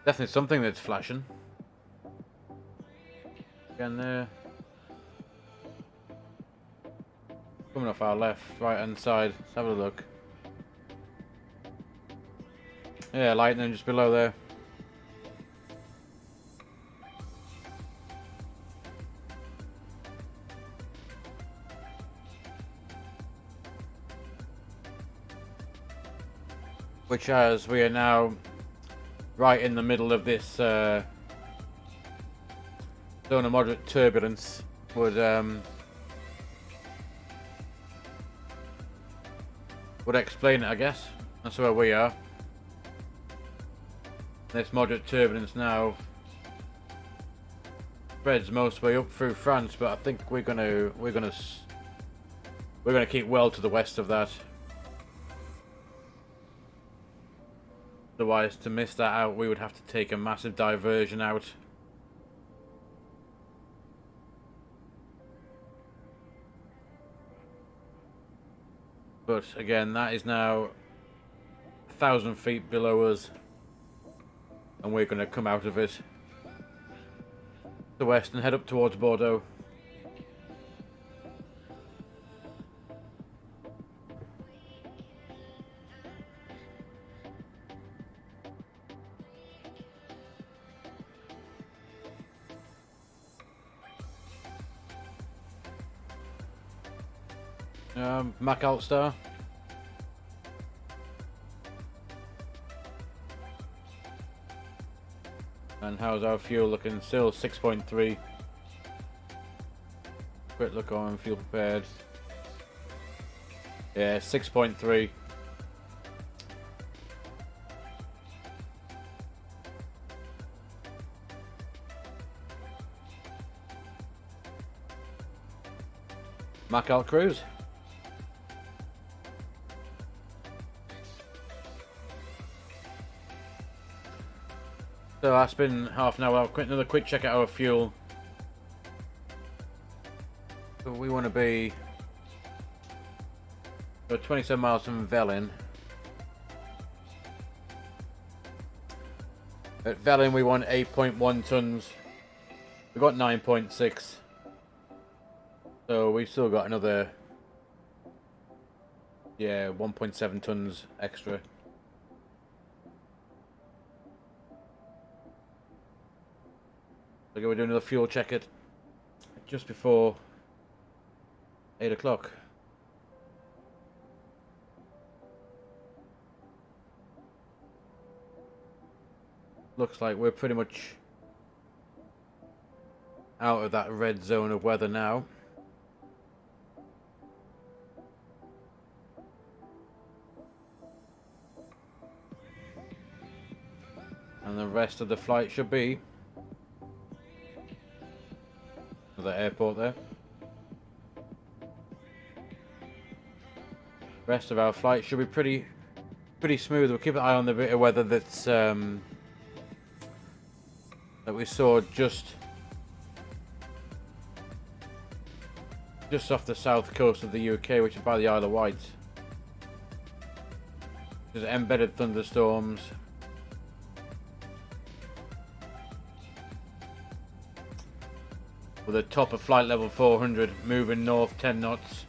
Definitely something that's flashing. Again there. Coming off our left, right hand side. Let's have a look. Yeah, lightning just below there. Which, as we are now right in the middle of this zone of moderate turbulence, would explain it, I guess. That's where we are. This moderate turbulence now spreads most way up through France, but I think we're gonna keep well to the west of that. Otherwise, to miss that out, we would have to take a massive diversion out. But again, that is now 1,000 feet below us, and we're going to come out of it to the west and head up towards Bordeaux. Mac Altstar. And how's our fuel looking? Still 6.3. Quick look on fuel prepared. Yeah, 6.3. Mac Alt Cruise. So that's been half an hour. Another quick check at our fuel. So we want to be 27 miles from Velin. At Velin we want 8.1 tons. We've got 9.6. So we've still got another 1.7 tons extra. Okay, we're doing another fuel check it just before 8 o'clock. Looks like we're pretty much out of that red zone of weather now. And the rest of the flight should be the airport there. Rest of our flight should be pretty smooth. We'll keep an eye on the bit of weather that's that we saw just off the south coast of the UK, which is by the Isle of Wight. There's embedded thunderstorms. With a top of flight level 400, moving north 10 knots.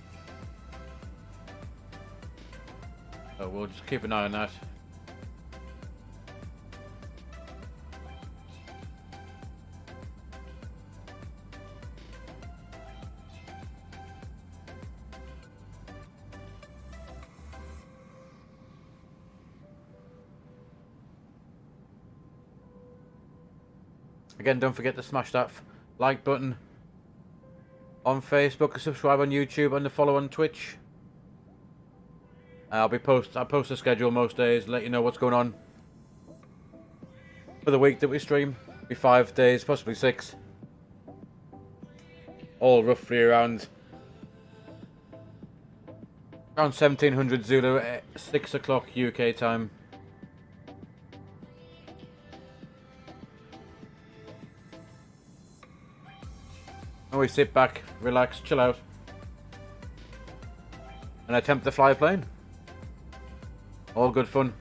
So we'll just keep an eye on that. Again, don't forget to smash that like button on Facebook, subscribe on YouTube, and the follow on Twitch. I post a schedule most days, let you know what's going on for the week that we stream. Be 5 days, possibly 6. All roughly around 1700 Zulu at 6 o'clock UK time. And we sit back, relax, chill out, and attempt to fly a plane. All good fun.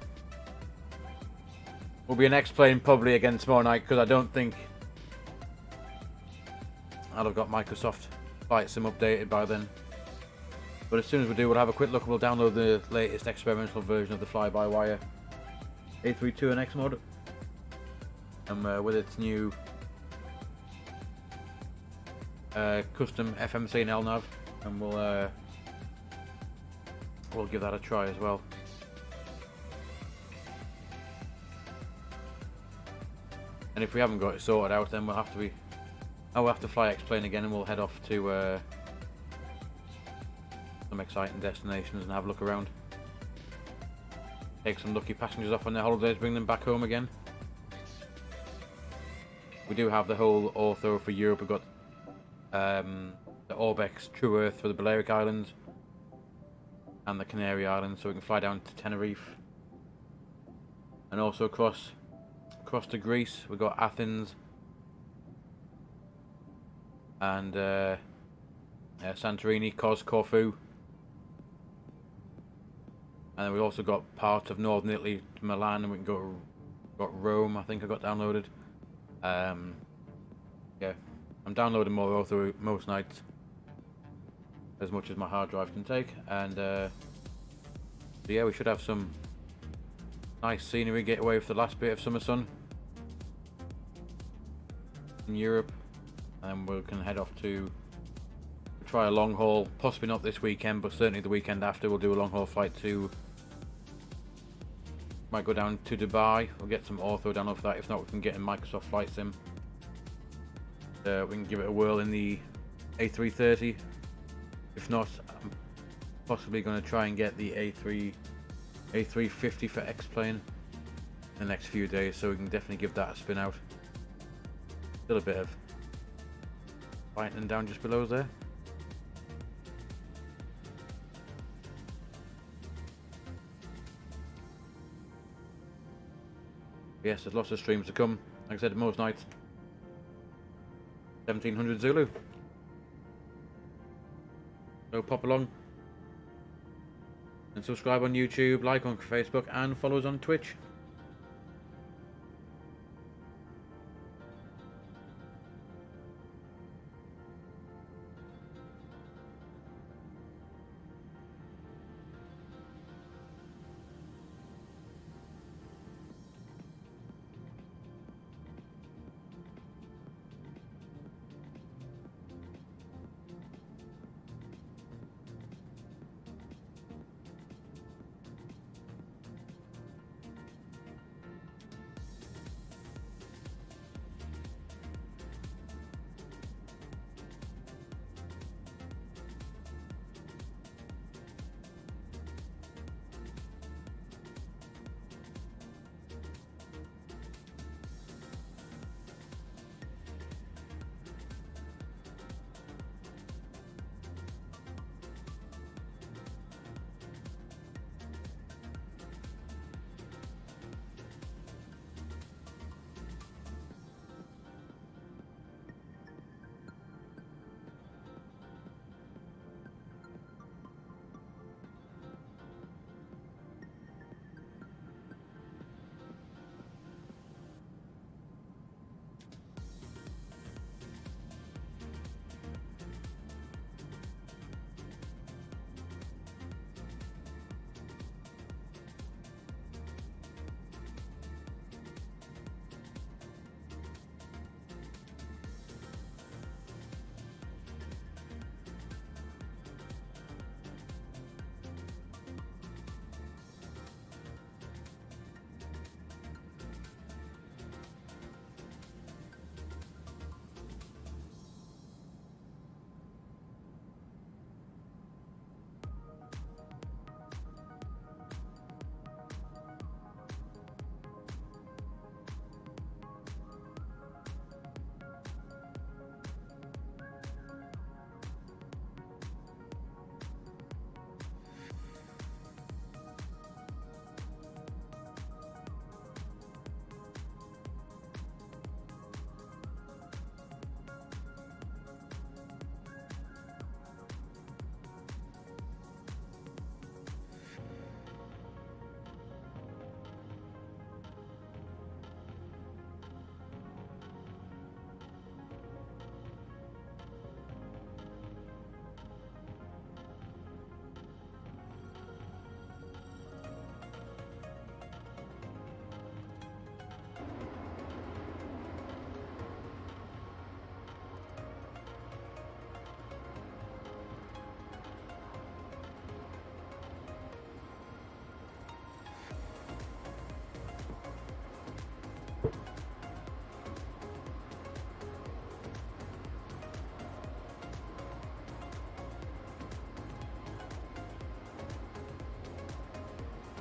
will be an X-Plane probably again tomorrow night, because I don't think I'll have got Microsoft Flight Sim updated by then. But as soon as we do, we'll have a quick look. We'll download the latest experimental version of the fly-by-wire A321X mod, and with its new custom FMC and LNAV, and we'll give that a try as well. And if we haven't got it sorted out, then we'll have to fly X-Plane again, and we'll head off to some exciting destinations and have a look around. Take some lucky passengers off on their holidays, bring them back home again. We do have the whole ortho for Europe. We've got the Orbex True Earth for the Balearic Islands and the Canary Islands, so we can fly down to Tenerife. And also across to Greece, we've got Athens and Santorini, Kos, Corfu. And then we've also got part of northern Italy to Milan, and we can got Rome, I think I got downloaded. Yeah, I'm downloading more ortho most nights, as much as my hard drive can take. And so yeah, we should have some nice scenery, get away for the last bit of summer sun in Europe, and we can head off to try a long haul, possibly not this weekend, but certainly the weekend after. We'll do a long haul flight to, might go down to Dubai. We'll get some ortho down for that. If not, we can get in Microsoft Flight Sim. We can give it a whirl in the A330. If not, I'm possibly going to try and get the A350 for X-Plane in the next few days, so we can definitely give that a spin out. Still a bit of lightning down just below us there. Yes, there's lots of streams to come. Like I said, most nights. 1700 Zulu. So pop along and subscribe on YouTube, like on Facebook, and follow us on Twitch.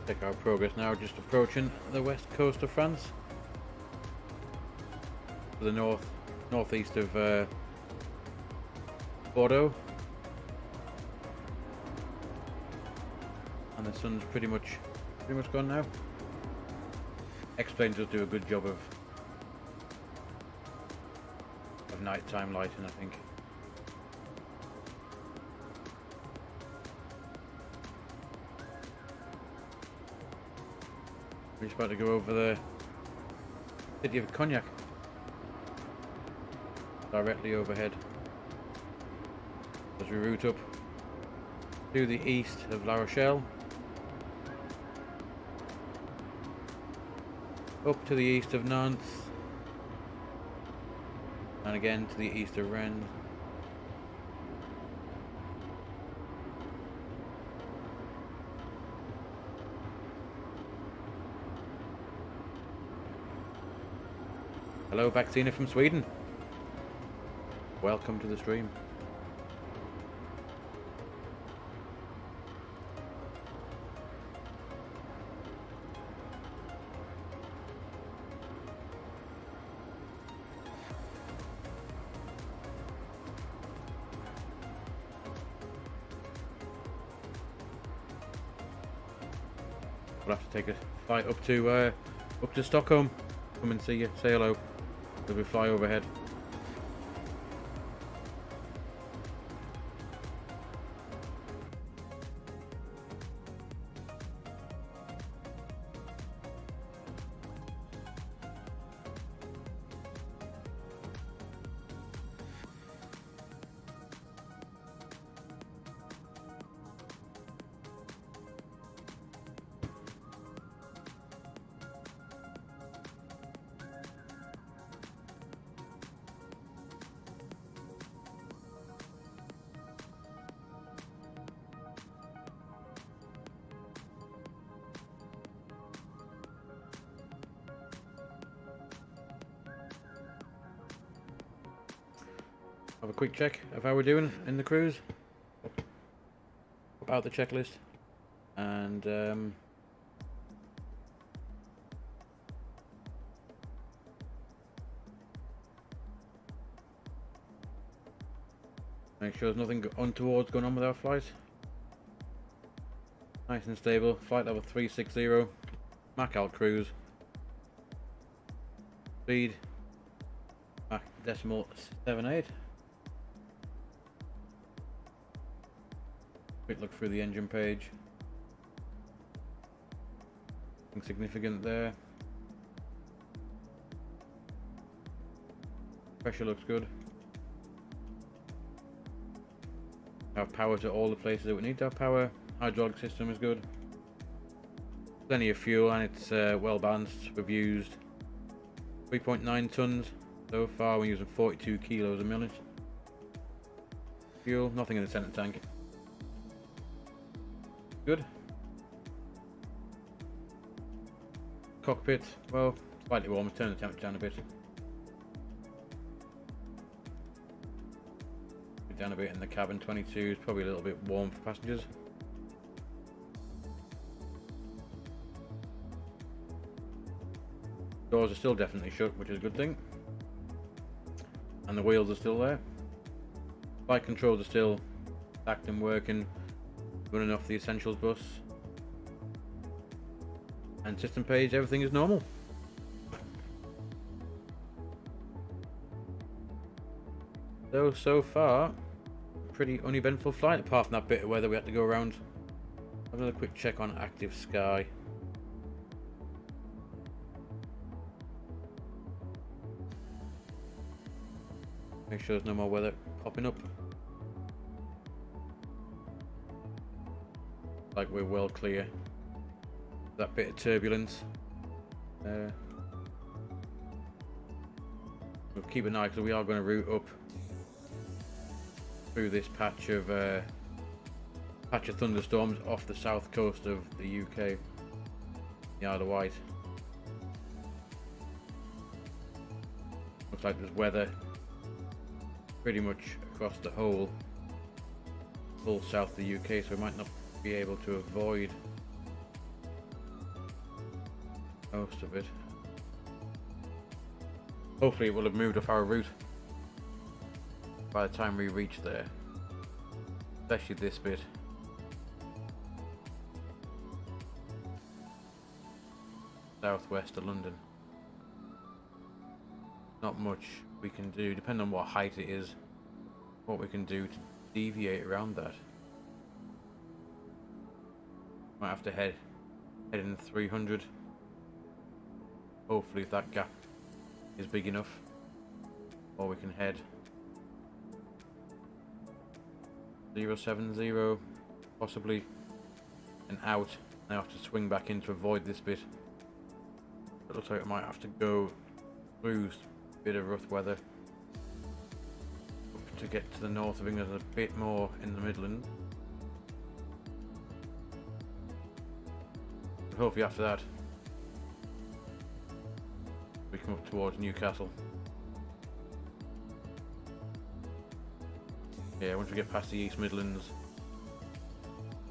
Check our progress now, just approaching the west coast of France. To the northeast of Bordeaux. And the sun's pretty much gone now. X-Plane does do a good job of nighttime lighting, I think. We're just about to go over the city of Cognac. Directly overhead. As we route up to the east of La Rochelle. Up to the east of Nantes. And again to the east of Rennes. Hello, Vaccina from Sweden. Welcome to the stream. We'll have to take a flight up to Stockholm. Come and see you. Say hello as we fly overhead. Have a quick check of how we're doing in the cruise. About the checklist. And make sure there's nothing untoward going on with our flight. Nice and stable. Flight level 360. Mach alt cruise. Speed Mach decimal 78. Quick look through the engine page. Nothing significant there. Pressure looks good. Have power to all the places that we need to have power. Hydraulic system is good. Plenty of fuel and it's well balanced. We've used 3.9 tons so far. We're using 42 kilos a minute. Fuel, nothing in the center tank. Good. Cockpit, well, slightly warm. Turn the temperature down a bit. Down a bit in the cabin. 22 is probably a little bit warm for passengers. Doors are still definitely shut, which is a good thing. And the wheels are still there. Flight controls are still stacked and working. Running off the Essentials bus. And system page, everything is normal. So far, pretty uneventful flight, apart from that bit of weather we had to go around. Have another quick check on active sky. Make sure there's no more weather popping up. Like we're well clear. That bit of turbulence. We'll keep an eye because we are going to route up through this patch of thunderstorms off the south coast of the UK, the Isle of Wight. Looks like there's weather pretty much across the whole full south of the UK, so we might not be able to avoid most of it. Hopefully it will have moved off our route by the time we reach there. Especially this bit. Southwest of London. Not much we can do, depending on what height it is, what we can do to deviate around that. Might have to head in 300. Hopefully if that gap is big enough, or we can head 070 possibly and out. Now have to swing back in to avoid this bit. It looks like I might have to go through a bit of rough weather to get to the north of England, a bit more in the Midlands. But hopefully after that we come up towards Newcastle. Yeah, once we get past the East Midlands,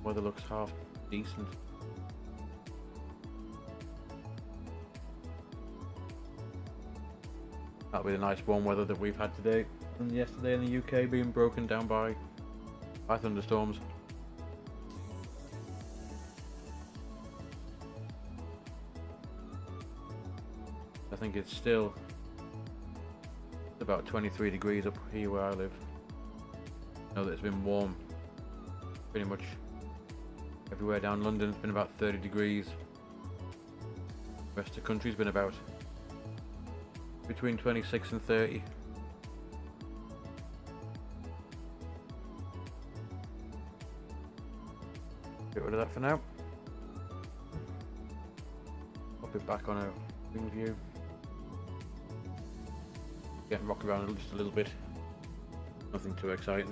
weather looks half decent. That'll be the nice warm weather that we've had today and yesterday in the UK, being broken down by thunderstorms. I think it's still about 23 degrees up here where I live. I know that it's been warm pretty much everywhere down London. It's been about 30 degrees. The rest of the country's been about between 26 and 30. Get rid of that for now. Pop it back on a wing view. Getting rocked around just a little bit. Nothing too exciting.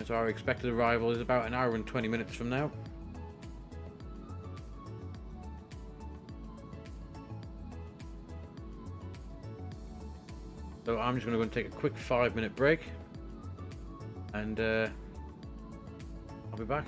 So our expected arrival is about an hour and 20 minutes from now. So I'm just going to go and take a quick 5-minute break, and I'll be back.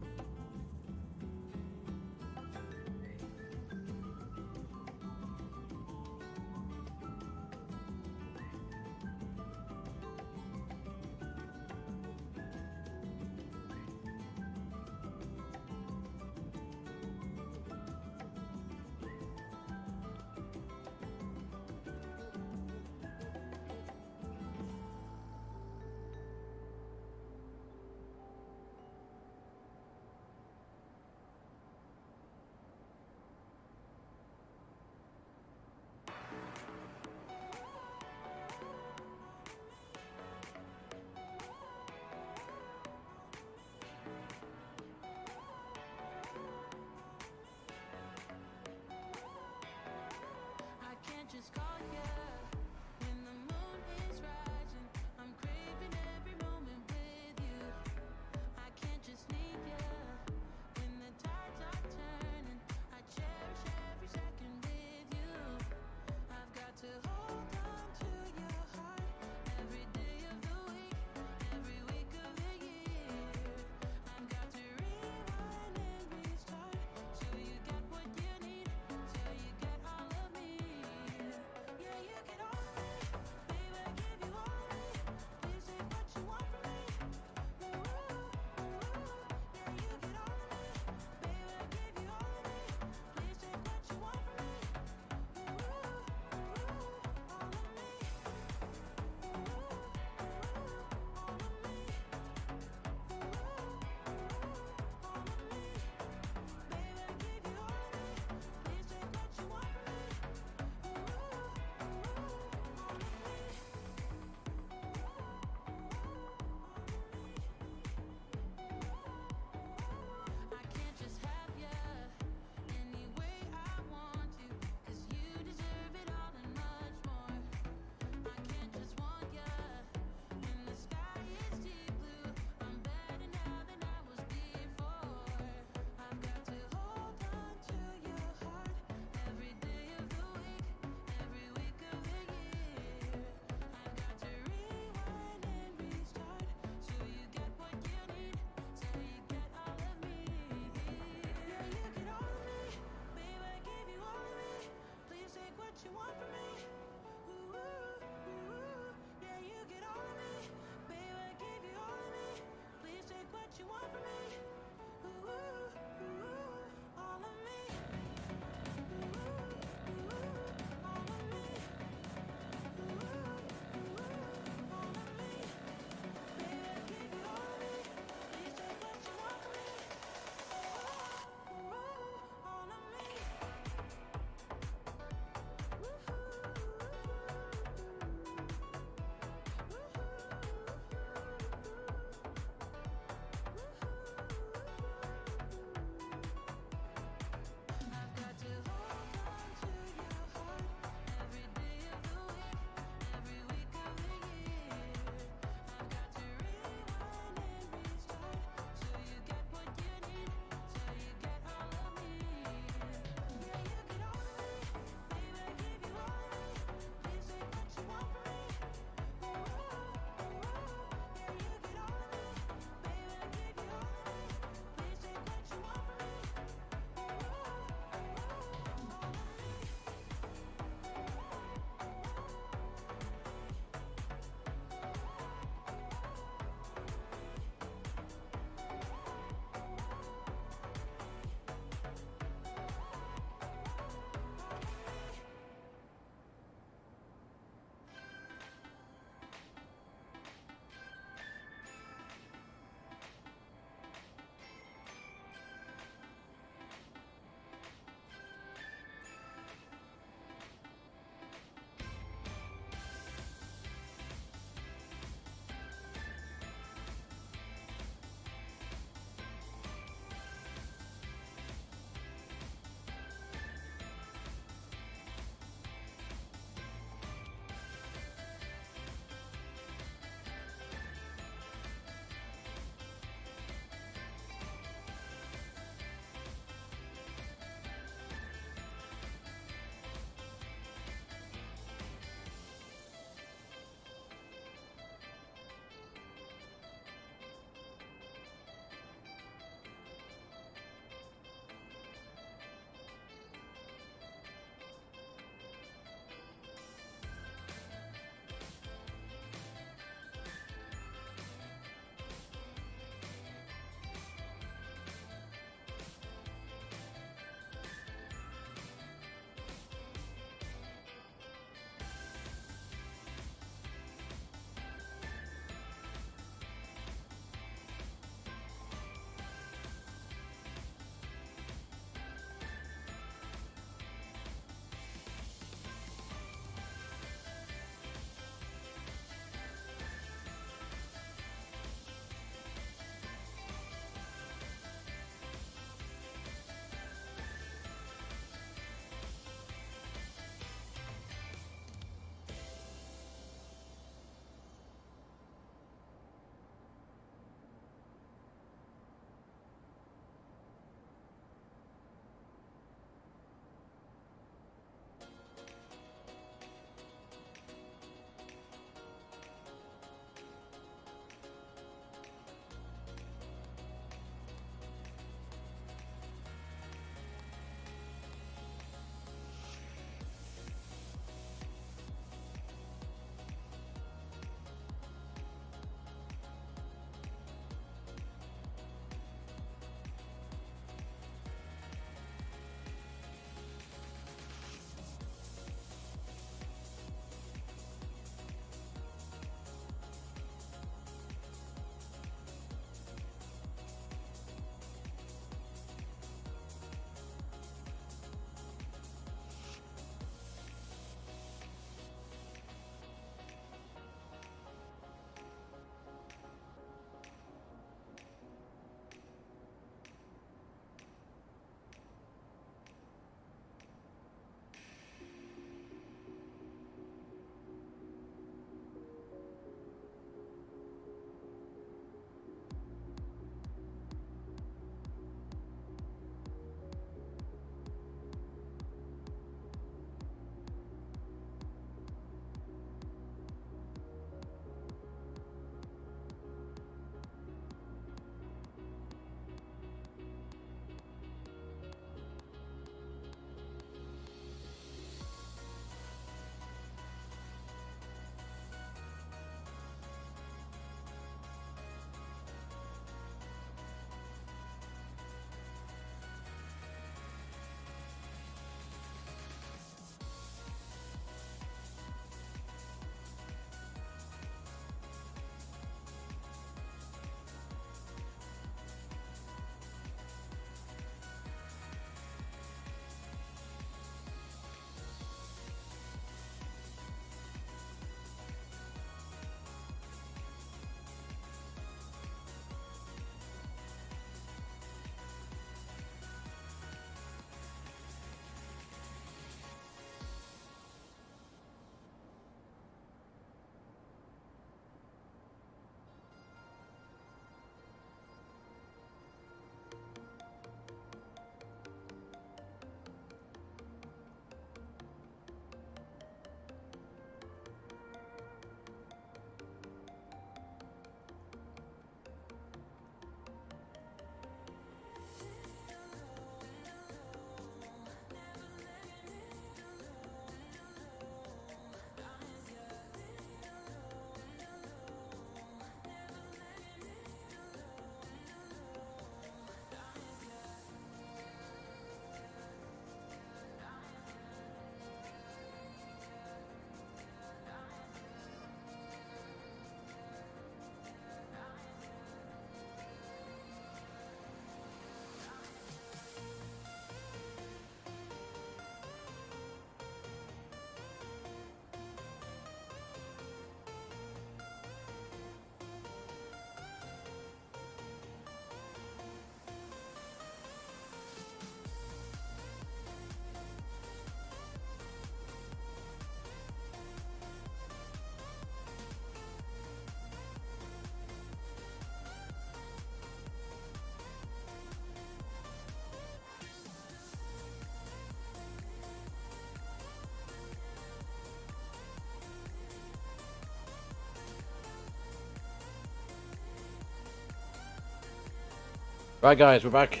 Right guys, we're back.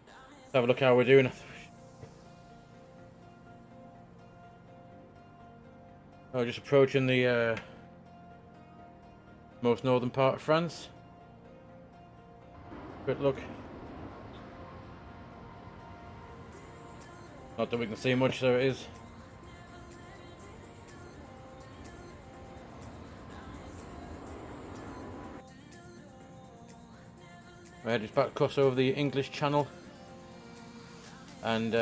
Let's have a look how we're doing. Oh, just approaching the most northern part of France. Quick look. Not that we can see much, there it is. We're just about to cross over the English Channel and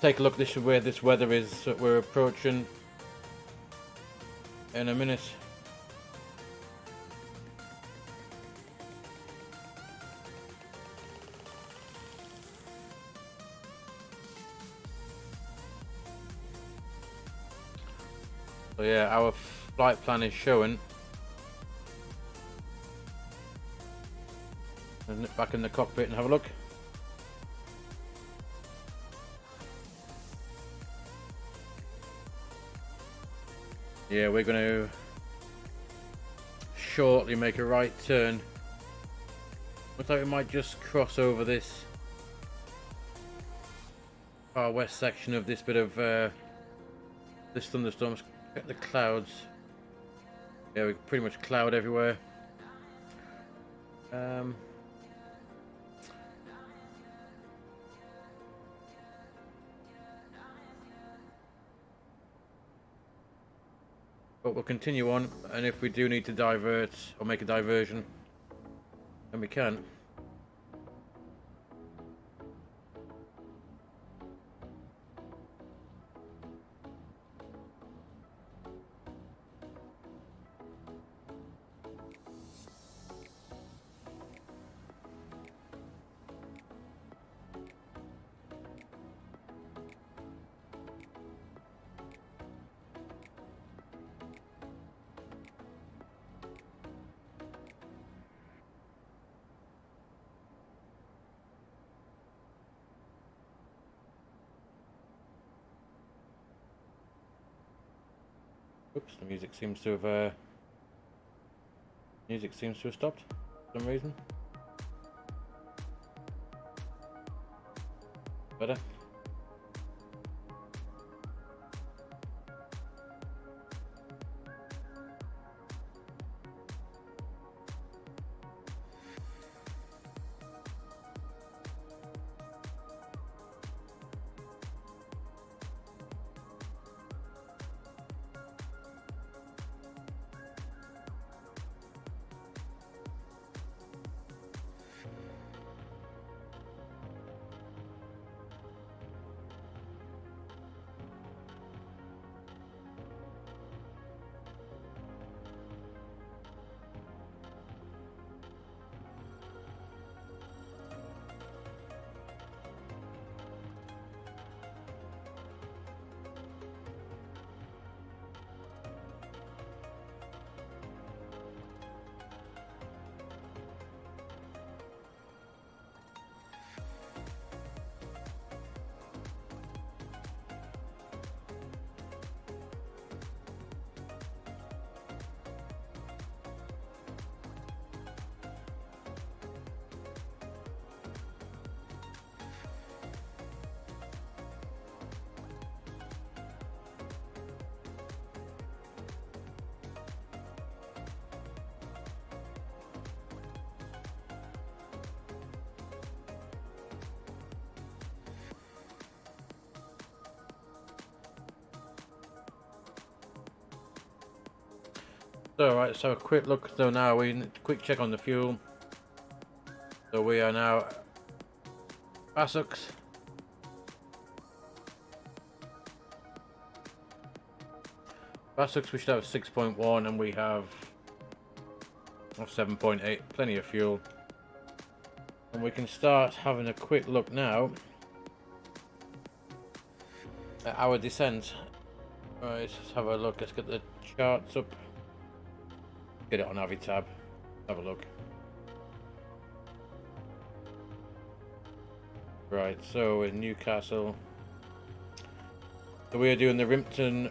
take a look. This is where this weather is that we're approaching in a minute. So yeah, our flight plan is showing. And back in the cockpit and have a look. Yeah, we're going to shortly make a right turn. Looks like we might just cross over this far west section of this bit of this thunderstorm. Get the clouds. Yeah, we pretty much cloud everywhere. But we'll continue on, and if we do need to divert or make a diversion, then we can. Oops, the music seems to have stopped for some reason. Better. So right, so a quick look. So now quick check on the fuel. So we are now Basux. Basux, we should have 6.1 and we have 7.8. Plenty of fuel. And we can start having a quick look now at our descent. Right, let's have a look. Let's get the charts up. Get it on Avitab. Have a look. Right, so in Newcastle. So we are doing the Rimpto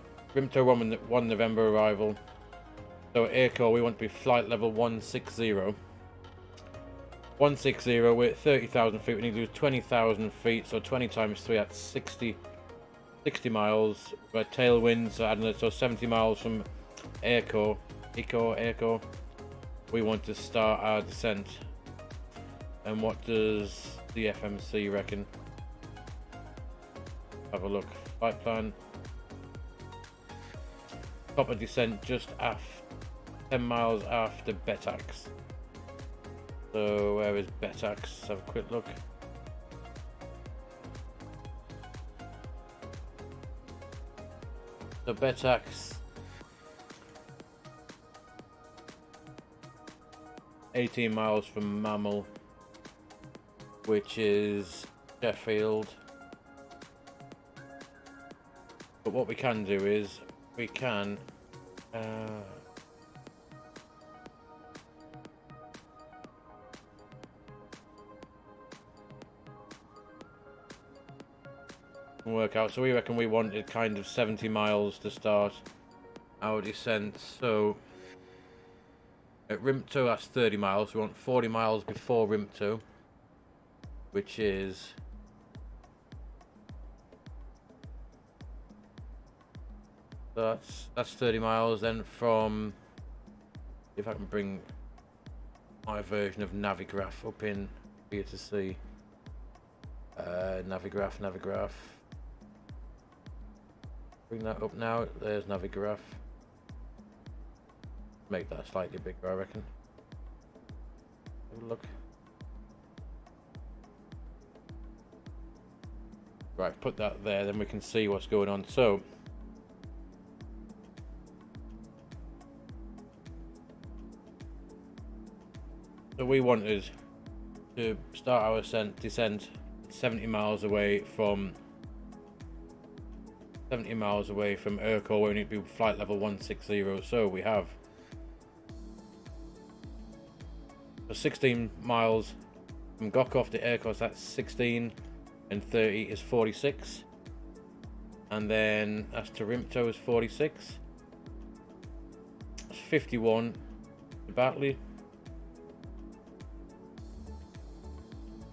1 November arrival. So aircore, we want to be flight level 160. 160, we're at 30,000 feet. We need to do 20,000 feet, so 20 times 3, that's 60 miles. We're tailwind, so I don't know, so 70 miles from aircore. Aircore. We want to start our descent. And what does the FMC reckon? Have a look. Flight plan. Proper descent just after 10 miles after Betax. So where is Betax? Let's have a quick look. So Betax, 18 miles from Mammal, which is Sheffield. But what we can do is we can work out. So we reckon we wanted kind of 70 miles to start our descent. So at Rim 2 that's 30 miles. We want 40 miles before Rim 2, which is that's 30 miles. Then from, if I can bring my version of Navigraph up in here to see. Navigraph. Bring that up now. There's Navigraph. Make that slightly bigger, I reckon. Have a look. Right, put that there, then we can see what's going on. So we wanted to start our descent 70 miles away from Urquhart, where we need to be flight level 160. So we have 16 miles from Gokov to Urquhart, that's 16, and 30 is 46, and then that's to Rimto is 46. That's 51 to Batley,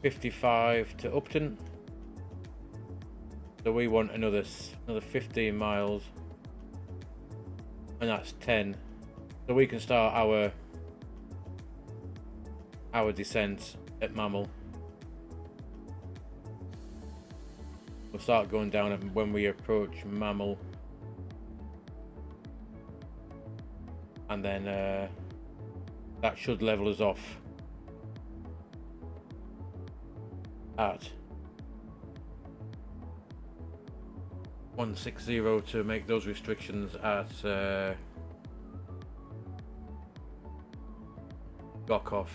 55 to Upton. So we want another 15 miles, and that's 10. So we can start our descent at Mammal. We'll start going down when we approach Mammal, and then that should level us off at 160 to make those restrictions at Gokov.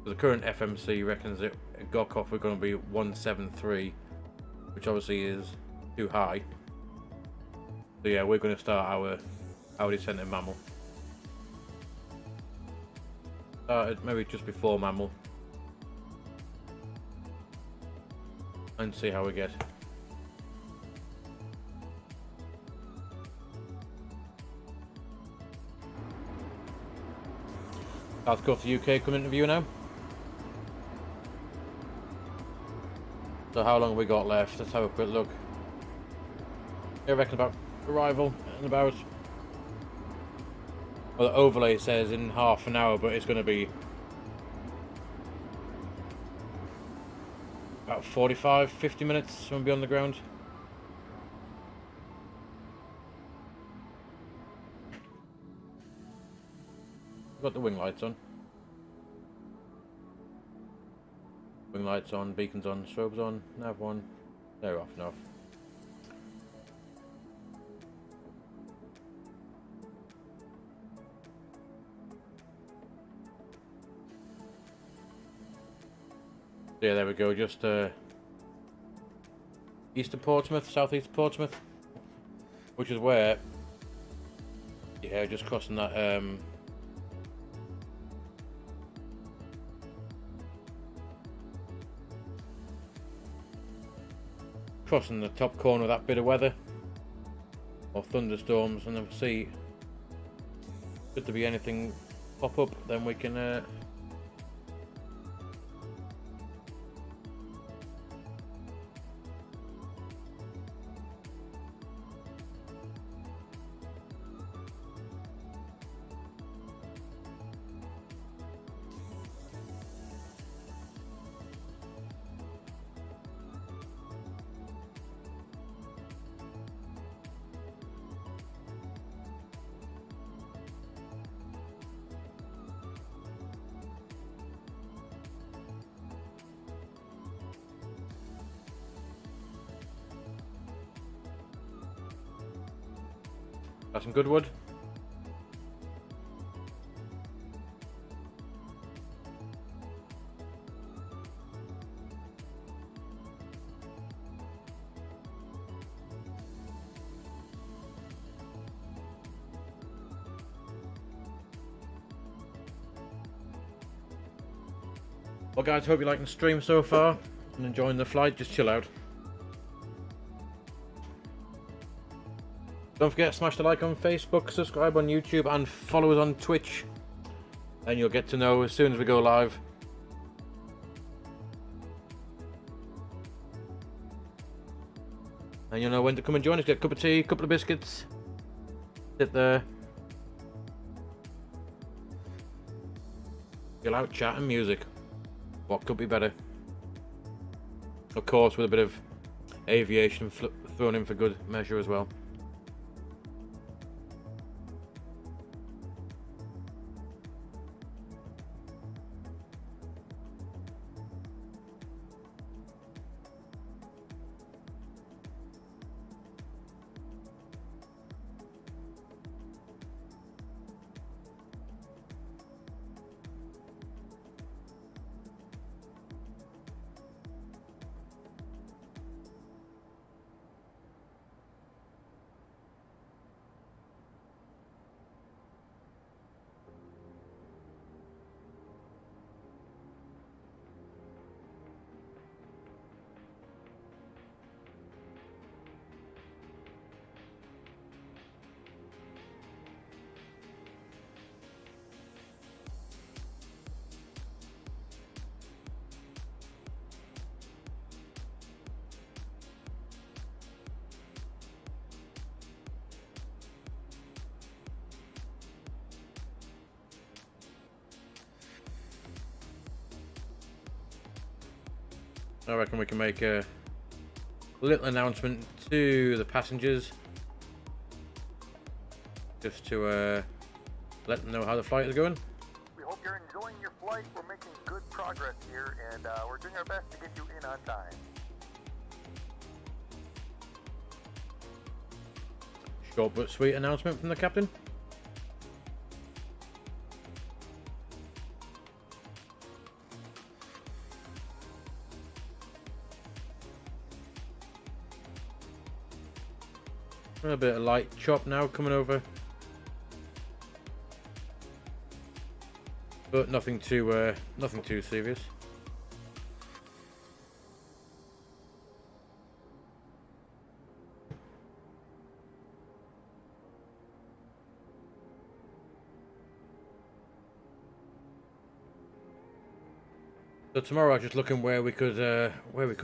The current FMC reckons that at Gokov we're going to be 173, which obviously is too high. So yeah, we're going to start our descent at Mammal. Started maybe just before Mammal, and see how we get. South Coast UK coming into view now. So how long have we got left? Let's have a quick look. I reckon about arrival in about, well, the overlay says in half an hour, but it's going to be about 45-50 minutes when we'll be on the ground. Got the wing lights on. Wing lights on, beacons on, strobes on, nav on. They're off and off. Yeah, there we go. Just east of Portsmouth, southeast Portsmouth, which is where. Yeah, just crossing that. Crossing the top corner of that bit of weather, or thunderstorms, and then see Should there be anything pop up, then we can got some good wood. Well guys, hope you're liking the stream so far and enjoying the flight. Just chill out. Don't forget to smash the like on Facebook, subscribe on YouTube and follow us on Twitch. And you'll get to know as soon as we go live. And you'll know when to come and join us. Get a cup of tea, a couple of biscuits. Sit there. Chill out, chat and music. What could be better? Of course, with a bit of aviation thrown in for good measure as well. I reckon we can make a little announcement to the passengers just to let them know how the flight is going. We hope you're enjoying your flight. We're making good progress here, and we're doing our best to get you in on time. Short but sweet announcement from the captain. A bit of light chop now coming over, but nothing too serious. So tomorrow I was just looking where we could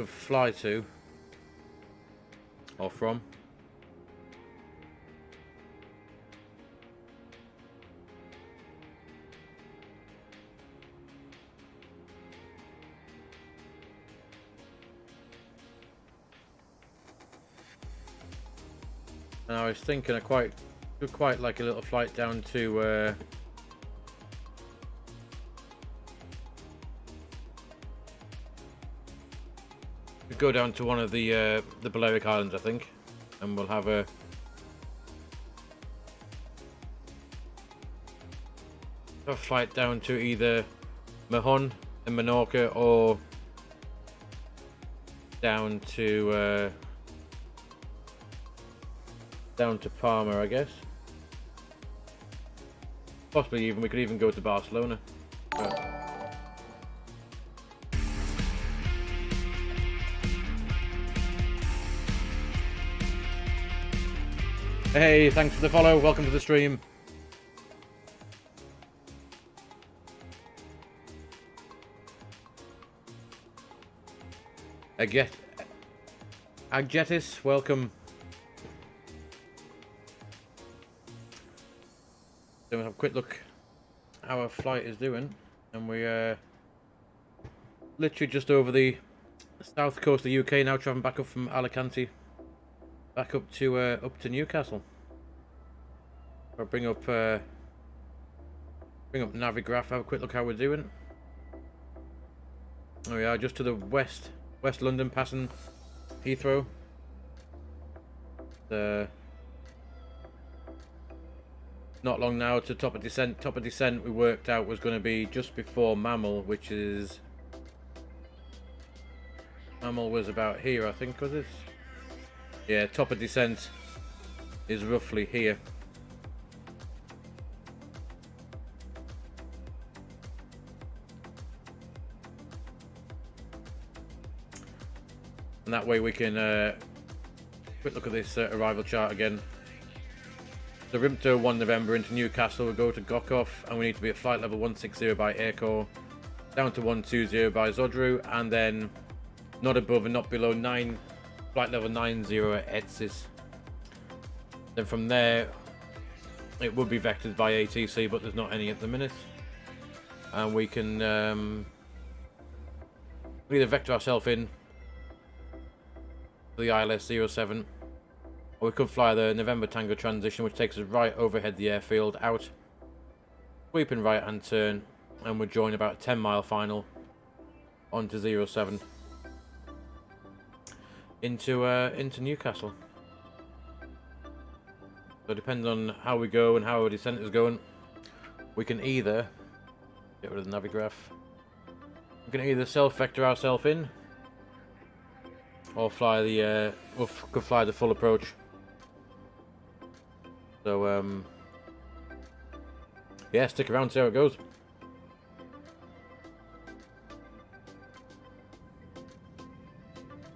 fly to or from. And I was thinking I quite like a little flight down to go down to one of the Balearic Islands, I think, and we'll have a flight down to either Mahon and Menorca or down to Palma, I guess. Possibly we could even go to Barcelona. But hey, thanks for the follow. Welcome to the stream. Agjetis, welcome. So we'll have a quick look how our flight is doing, and we're literally just over the south coast of the UK now, traveling back up from Alicante, back up to Newcastle. I'll bring up Navigraph, have a quick look how we're doing. There we are, just to the West London, passing Heathrow. Not long now to top of descent. Top of descent we worked out was going to be just before Mammal, which is... Mammal was about here, I think, was it? Yeah, top of descent is roughly here. And that way we can quick look at this arrival chart again. So Rimto 1 November into Newcastle, we go to Takeoff, and we need to be at flight level 160 by Aircore, down to 120 by Zodru, and then not above and not below flight level 90 at Etsis. Then from there, it would be vectored by ATC, but there's not any at the minute. And we can either vector ourselves in for the ILS 07, or we could fly the November Tango transition, which takes us right overhead the airfield, out, sweeping right hand turn, and we'll join about a 10-mile final onto 07 into Newcastle. So depending on how we go and how our descent is going, we can either get rid of the Navigraph. We can either self-vector ourselves in, or fly the could fly the full approach. So yeah, stick around, see how it goes.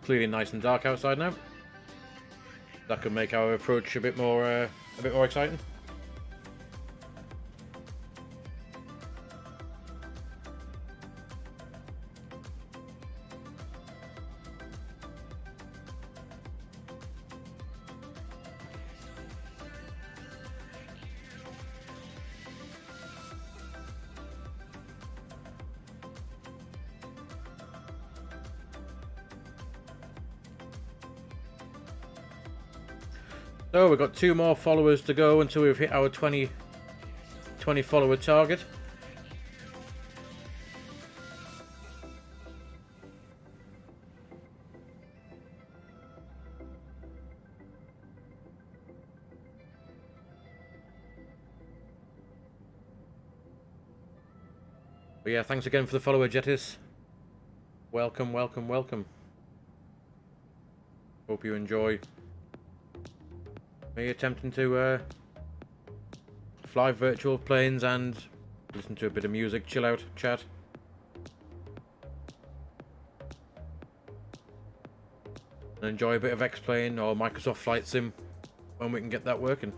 Clearly nice and dark outside now. That could make our approach a bit more exciting. So we've got 2 more followers to go until we've hit our 20 follower target. But yeah, thanks again for the follower, Jetis. Welcome, welcome, welcome. Hope you enjoy me attempting to fly virtual planes and listen to a bit of music, chill out, chat. And enjoy a bit of X-Plane or Microsoft Flight Sim when we can get that working.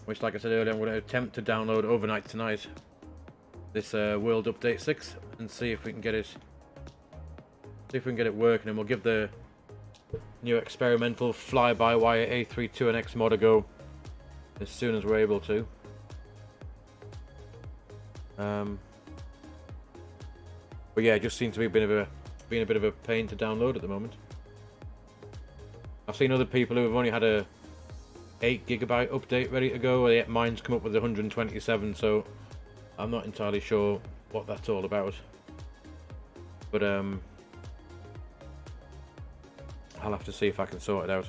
Which, like I said earlier, I'm going to attempt to download overnight tonight this World Update 6 and see if we can get it working, and we'll give the new experimental fly-by-wire A321X mod a go as soon as we're able to. But yeah, it just seems to be being a bit of a pain to download at the moment. I've seen other people who have only had a 8 GB update ready to go, yet mine's come up with 127, so I'm not entirely sure what that's all about. But I'll have to see if I can sort it out.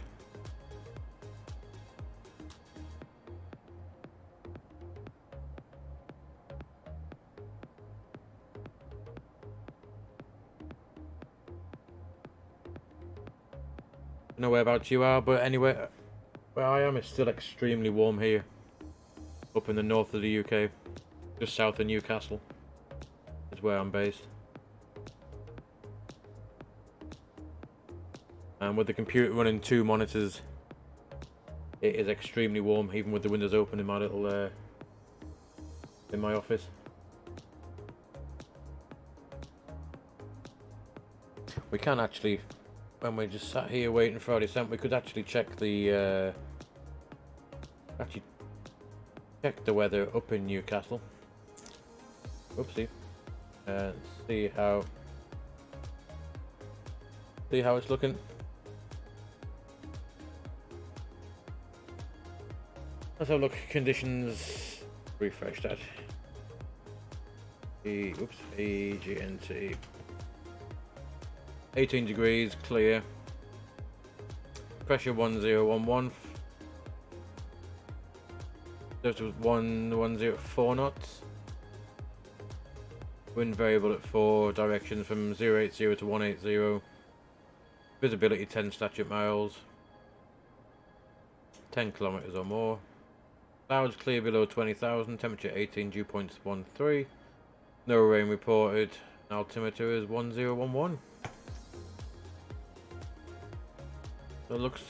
I don't know whereabouts you are, but anywhere where I am, it's still extremely warm here. Up in the north of the UK, just south of Newcastle is where I'm based. And with the computer running 2 monitors, it is extremely warm, even with the windows open in my little in my office. we can actually, when we just sat here waiting for our descent, we could actually check the weather up in Newcastle. Oopsie. And see how it's looking. Let's have a look. Conditions. Refresh that. AGNT. 18 degrees, clear. Pressure 1011. That was 104 knots. Wind variable at 4. Direction from 080 to 180. Visibility 10 statute miles. 10 kilometers or more. Clouds clear below 20,000. Temperature 18. Dew points 13. No rain reported. Altimeter is 1011. So it looks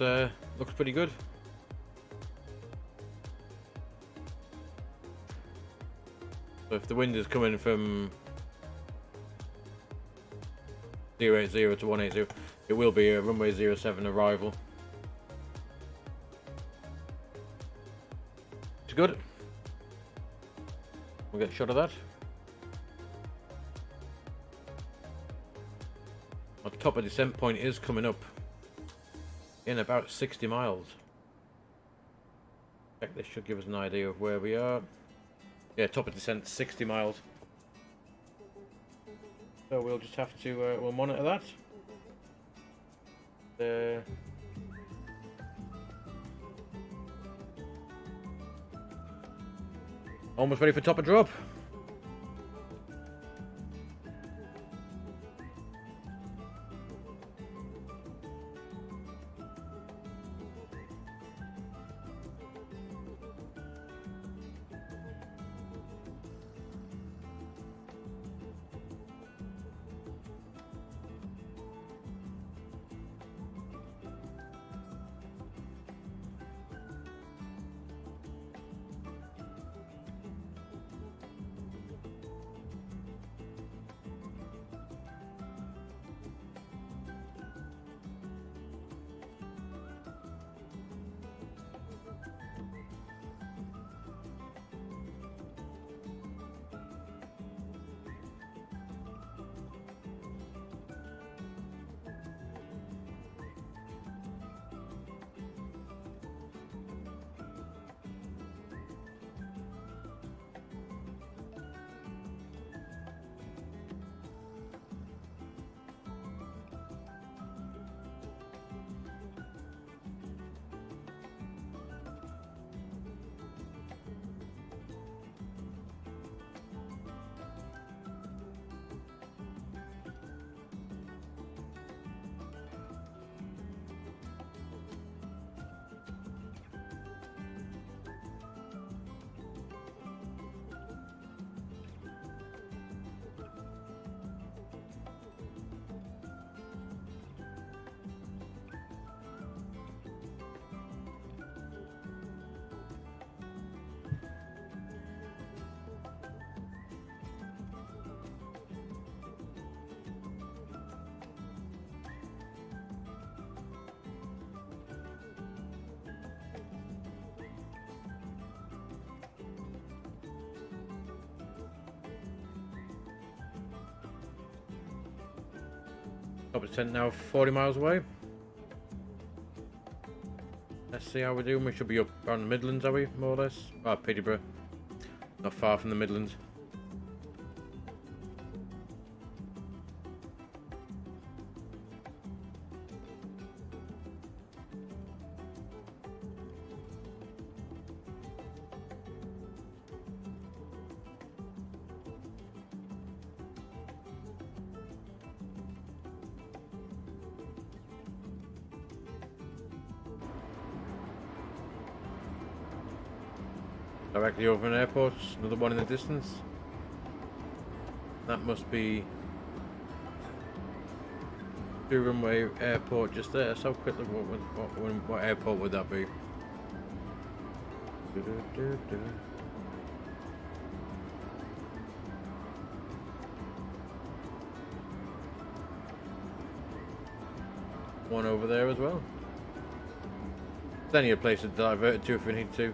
pretty good. So if the wind is coming from 080 to 180, it will be a runway 07 arrival. It's good. We'll get a shot of that. Our top of descent point is coming up in about 60 miles. Check, this should give us an idea of where we are. Yeah, top of descent 60 miles. So we'll just have to we'll monitor that. Almost ready for top of drop. Top of 10 now, 40 miles away. Let's see how we're doing. We should be up around the Midlands, are we? More or less. Ah, Peterborough. Not far from the Midlands. Directly over an airport, another one in the distance. That must be two runway airport just there. So quickly, what airport would that be? one over there as well. Plenty of places to divert it to if we need to.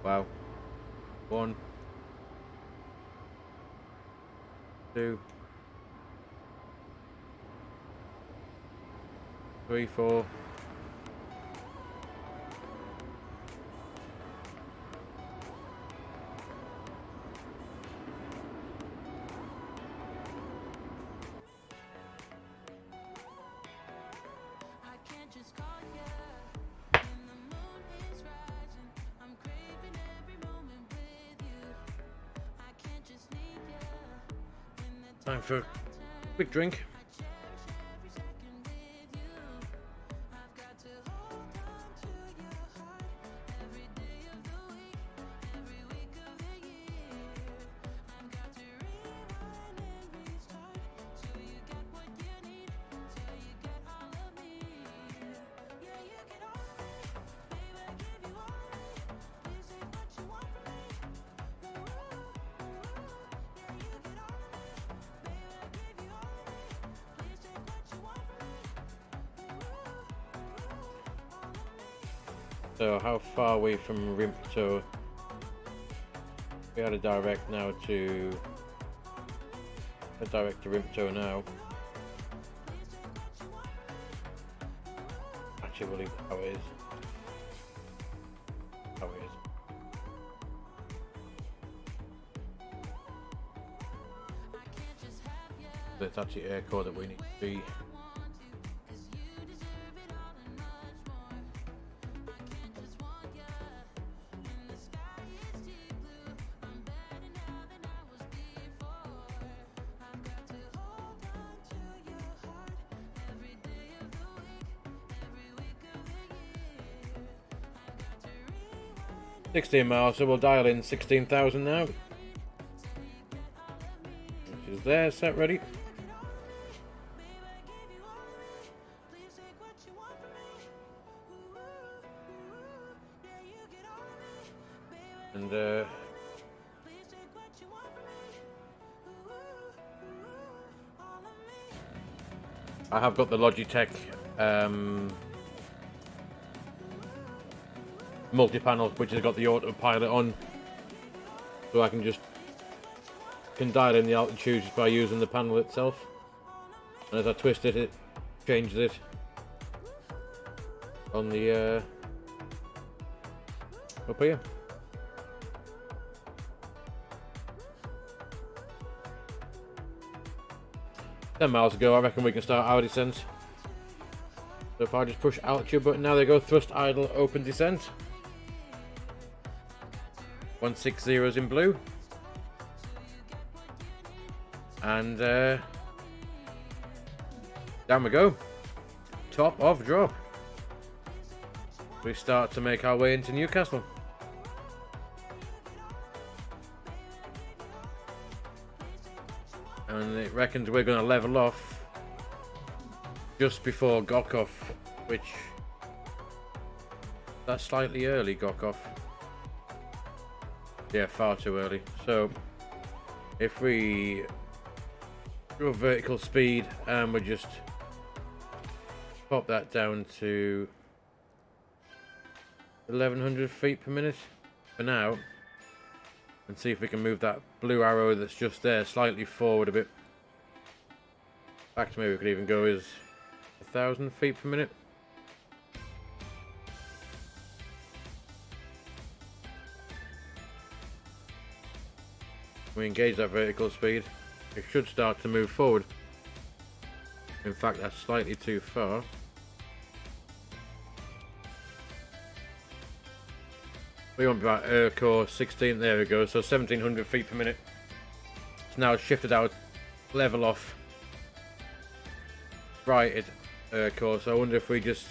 Wow. 1, 2, 3, 4. Time for a quick drink. So how far are we from Rimpto? We had a direct now to Rimpto now. Actually, we'll leave it how it is. How it is. But it's actually air core that we need to be. $16 miles, so we'll dial in 16,000 now. Which is there, set, ready. And I have got the Logitech multi-panel, which has got the autopilot on, so I can dial in the altitude just by using the panel itself, and as I twist it, it changes it on the up here. $10 miles to go. I reckon we can start our descent. So if I just push altitude button now, they go thrust, idle, open descent. 160 is in blue, and down we go. Top of drop. We start to make our way into Newcastle. And it reckons we're going to level off just before Takeoff, which that's slightly early, Takeoff. Yeah, far too early. So if we do a vertical speed and we just pop that down to 1100 feet per minute for now, and see if we can move that blue arrow that's just there slightly forward a bit. Back to maybe we could even go as 1000 feet per minute. We engage that vertical speed, it should start to move forward. In fact, that's slightly too far. We want about air core 16, there we go, so 1700 feet per minute. It's now shifted our level off right at air core, so I wonder if we just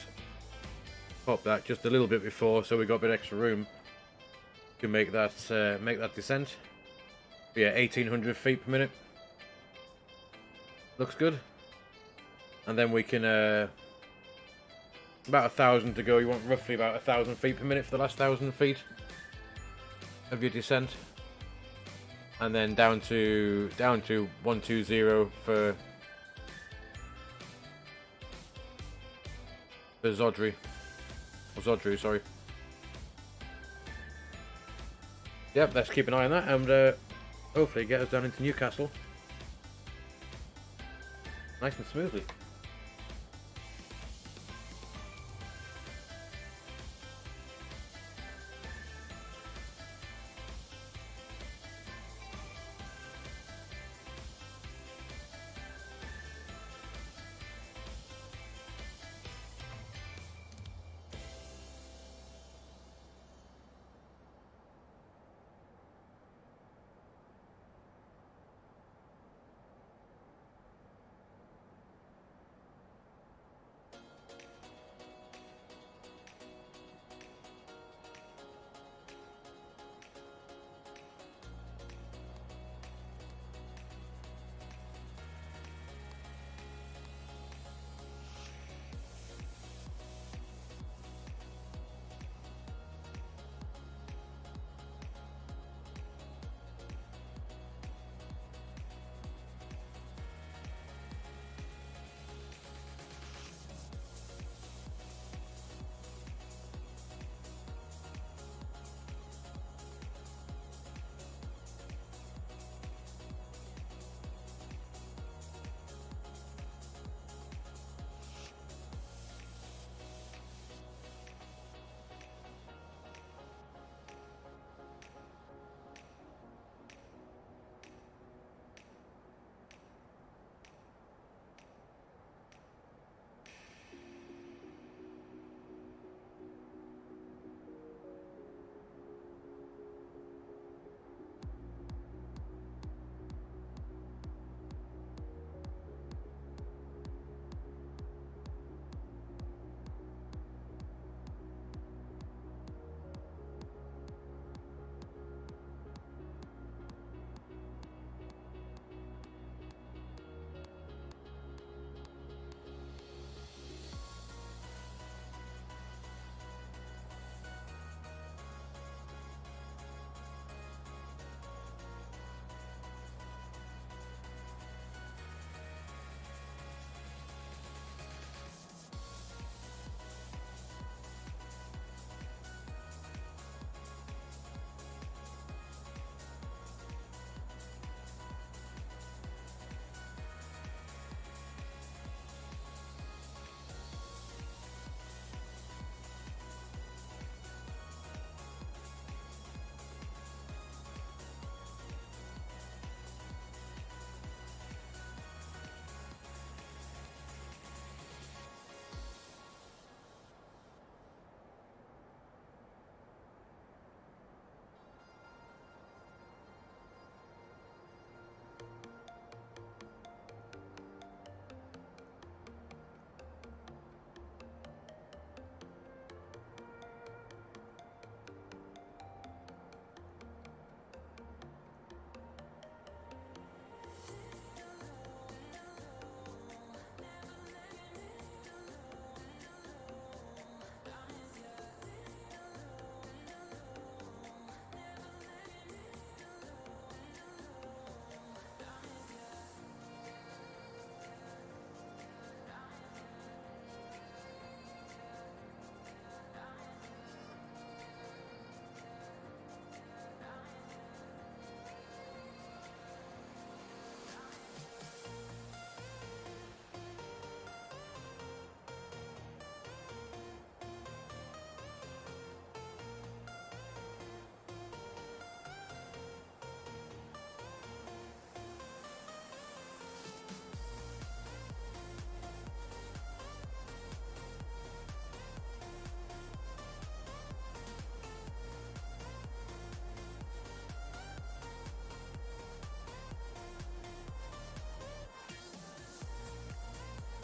pop that just a little bit before, so we got a bit extra room to make that descent. Yeah, 1800 feet per minute. Looks good. And then we can about 1000 to go. You want roughly about 1000 feet per minute for the last 1000 feet of your descent, and then down to 120 for Zodri. Or Zodru, sorry. Yep, let's keep an eye on that and hopefully get us down into Newcastle. Nice and smoothly.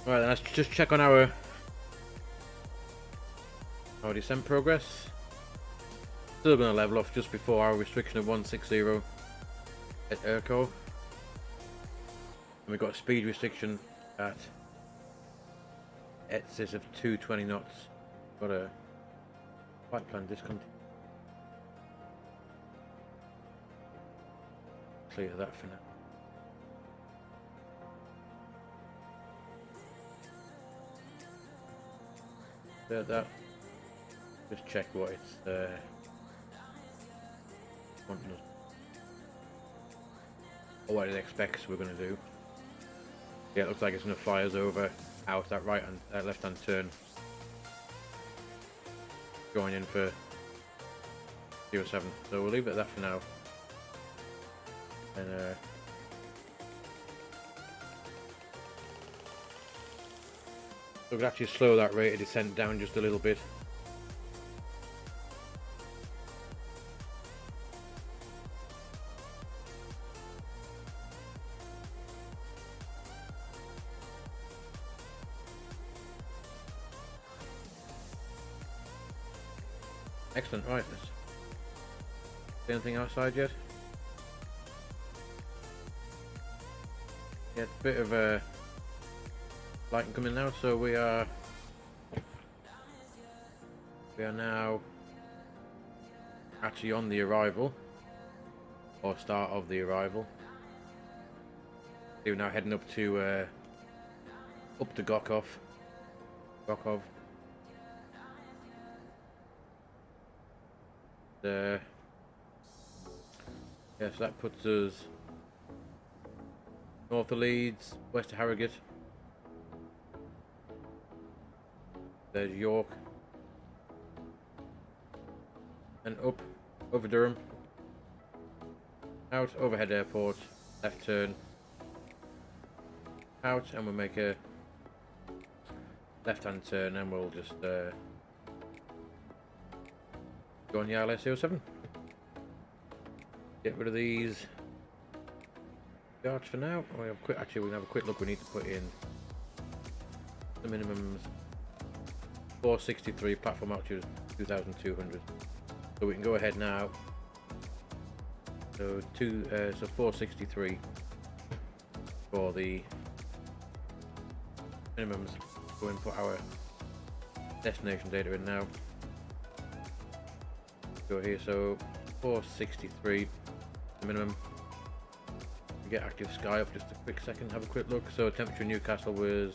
Right, then let's just check on our descent progress. Still going to level off just before our restriction of 160 at Airco. And we've got a speed restriction at excess of 220 knots. Got a flight plan discontinued. Clear that for now. that. Just check what it's wanting us, or what it expects we're going to do. Yeah, it looks like it's going to fly us over out that right and left hand turn. Going in for 07. So we'll leave it at that for now. And so we can actually slow that rate of descent down just a little bit. Excellent, right, let's see anything outside yet? Yeah, it's a bit of a lighting coming now, so we are now actually on the arrival, or start of the arrival. We're now heading up to Gokov. Yeah, so that puts us north of Leeds, west of Harrogate. There's York, and up over Durham, out overhead airport, left turn, out, and we'll make a left hand turn, and we'll just go on the ILS-07. Get rid of these yards for now. Actually, we can have a quick look. We need to put in the minimums. 463, platform altitude 2,200. So we can go ahead now. So 463 for the minimums. Go and put our destination data in now. Go here, so 463 minimum. We get active sky up just a quick second, have a quick look. So temperature in Newcastle was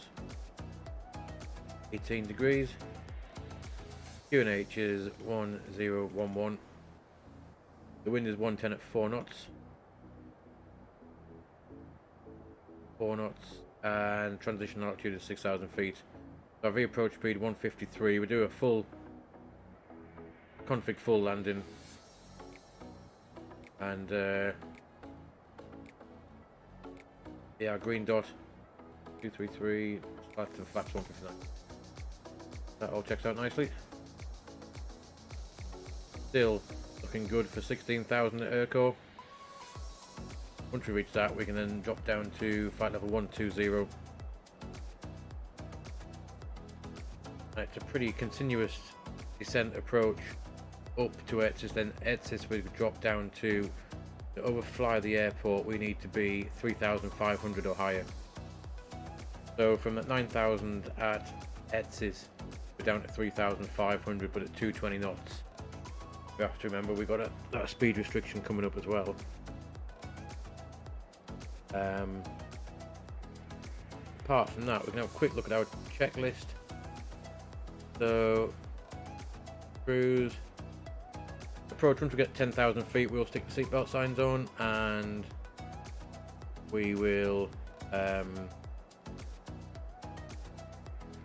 18 degrees. QNH is 1011. The wind is 110 at 4 knots. 4 knots, and transition altitude is 6,000 feet. So our V-approach speed 153. We do a full config full landing, and yeah, green dot 233, flaps and flaps 159. That all checks out nicely. Still looking good for 16,000 at aircore. Once we reach that, we can then drop down to flight level 120. It's a pretty continuous descent approach up to Etsis, then Etsis we drop down to overfly the airport. We need to be 3,500 or higher. So from that 9,000 at Etsis, we're down to 3,500, but at 220 knots. We have to remember we've got that speed restriction coming up as well. Apart from that, we can have a quick look at our checklist. So cruise. Approach, once we get 10,000 feet, we'll stick the seatbelt signs on, and we will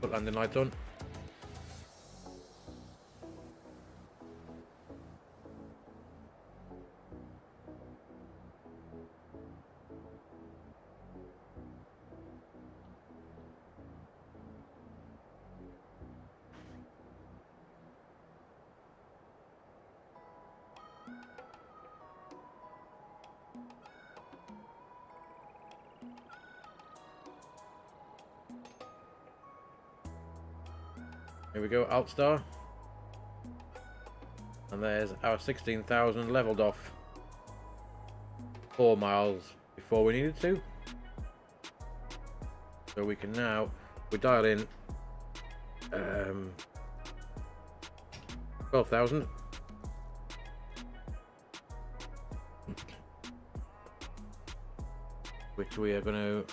put landing lights on. Here we go, Alt Star, and there's our 16,000 leveled off 4 miles before we needed to. So we can now, we dial in 12,000. Which we are going to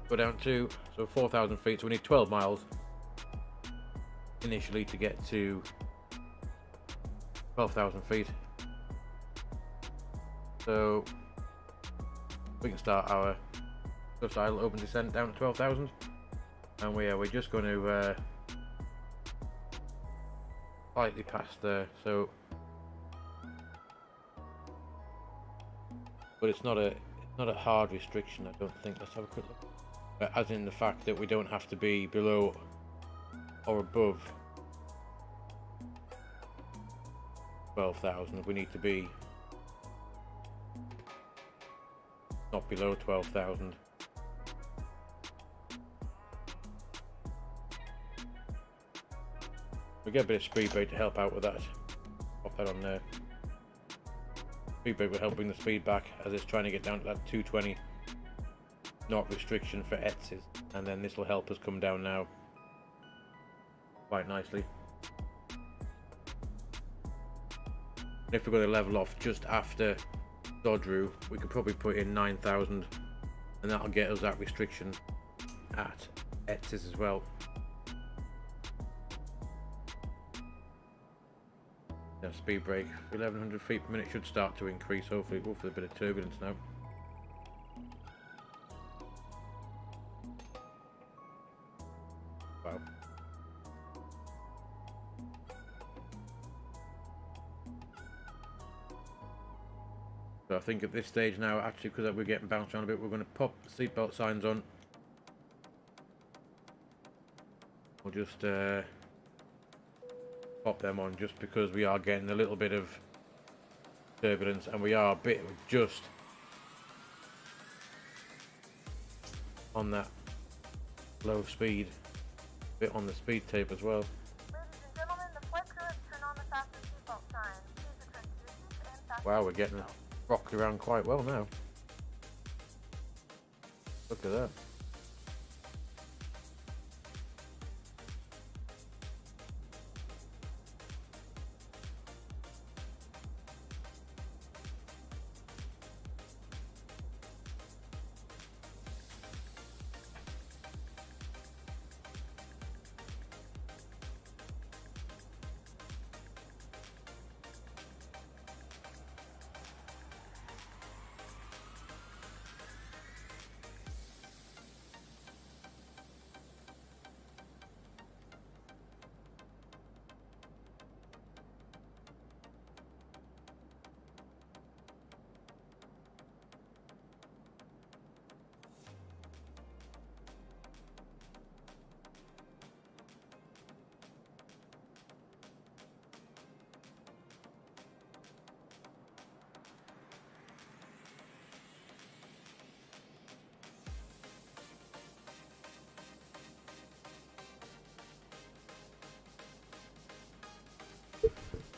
go down to, so 4,000 feet, so we need 12 miles initially to get to 12,000 feet. So we can start our just idle open descent down to 12,000, and we're just going to slightly past there. So, but it's not a hard restriction, I don't think. Let's have a quick look. But as in the fact that we don't have to be below or above 12,000. We need to be not below 12,000. We get a bit of speed brake to help out with that. Pop that on there. Speed brake will help bring the speed back as it's trying to get down to that 220 knot restriction for ETSs, and then this will help us come down now quite nicely. If we're going to level off just after Dodru, we could probably put in 9,000, and that'll get us that restriction at ETSs as well. Now speed brake, 1100 feet per minute should start to increase, hopefully a bit of turbulence now. Wow. So I think at this stage now, actually, because we're getting bounced around a bit, we're going to pop the seatbelt signs on. We'll just pop them on just because we are getting a little bit of turbulence, and we are a bit just on that low speed, a bit on the speed tape as well. Ladies and gentlemen, the flight crew has turned on the fasten seatbelt sign. Please return to your seats and fasten Wow, we're getting rocked around quite well now. Look at that.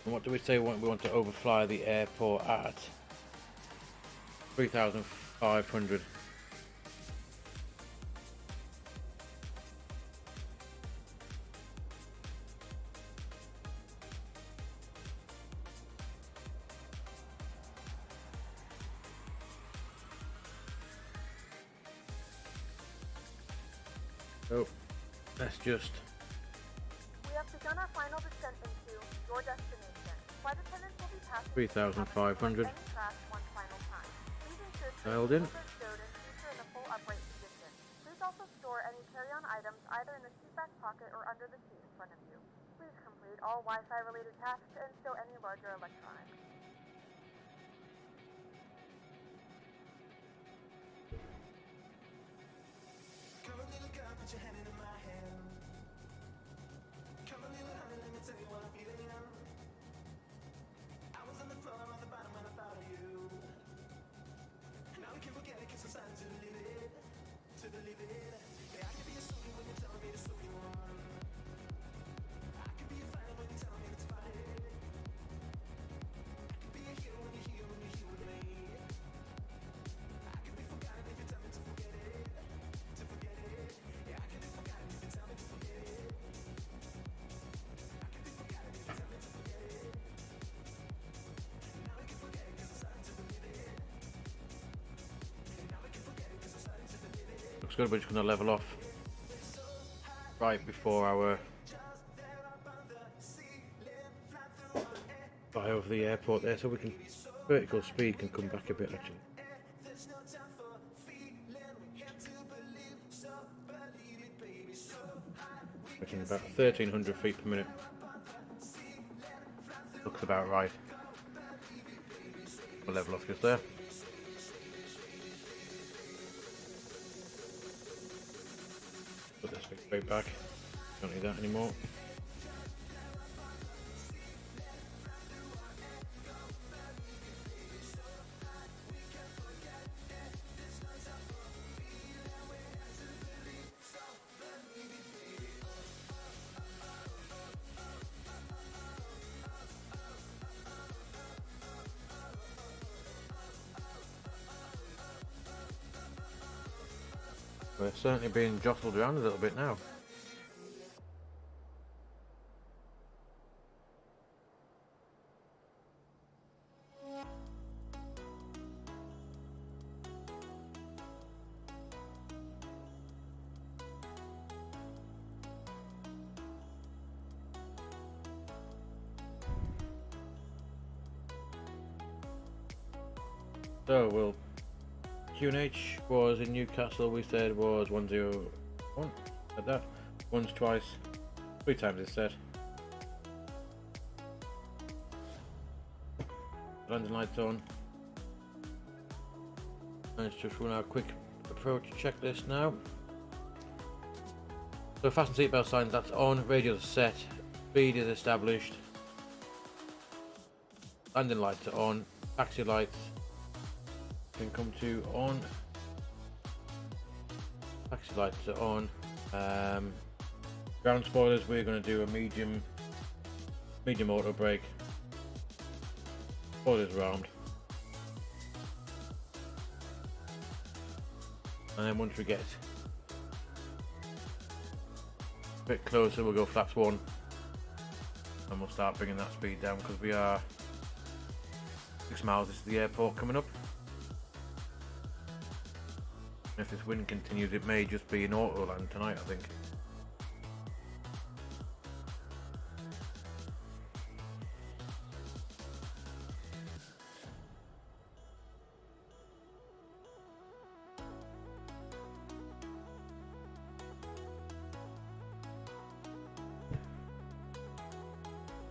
And what do we say we want to overfly the airport at? 3,500. So let's just. We have begun our final descent into your destination. Flight attendants will be passing 3,500. any crash one final time. Please ensure Dialed in. stowed and feature in a full upright position. Please also store any carry-on items either in the seat back pocket or under the seat in front of you. Please complete all Wi-Fi related tasks and stow any larger electronics. Come on, little girl, put your hand in my hand. Come on, little honey, let me tell you what I'm feeling. I was on the floor, I'm on the bottom when I thought of you. Now we can't forget it, 'cause I decided to live it, to believe it. Yeah, I can be a soldier when you're telling me to soldier on. I can be a fighter when you're telling me to fight it. I can be a hero when you're here with me. I can be forgotten if you tell me to forget it, to forget it. Yeah, I can be forgotten if you tell me to forget it. I can be forgotten if you tell me to forget it. Now we can forget it 'cause it's starting to believe it. Now we can forget it 'cause it's starting to believe it. Looks good, we're just going to level off right before our of the airport there, so we can vertical speed can come back a bit actually. Reaching about 1,300 feet per minute. Looks about right. We'll level off just there. Put this thing straight back. Don't need that anymore. We're certainly being jostled around a little bit now. So we'll QNH was in Newcastle, we said was 101, like that, once, twice, 3 times it said. Landing lights on. Let's just run our quick approach checklist now. So fasten seatbelt signs, that's on, radios are set, speed is established, landing lights are on, taxi lights can come to on, taxi lights are on, ground spoilers we're going to do a medium auto brake, spoilers are armed, and then once we get a bit closer we'll go flaps 1 and we'll start bringing that speed down because we are 6 miles to the airport coming up. If this wind continues, it may just be an auto land tonight, I think.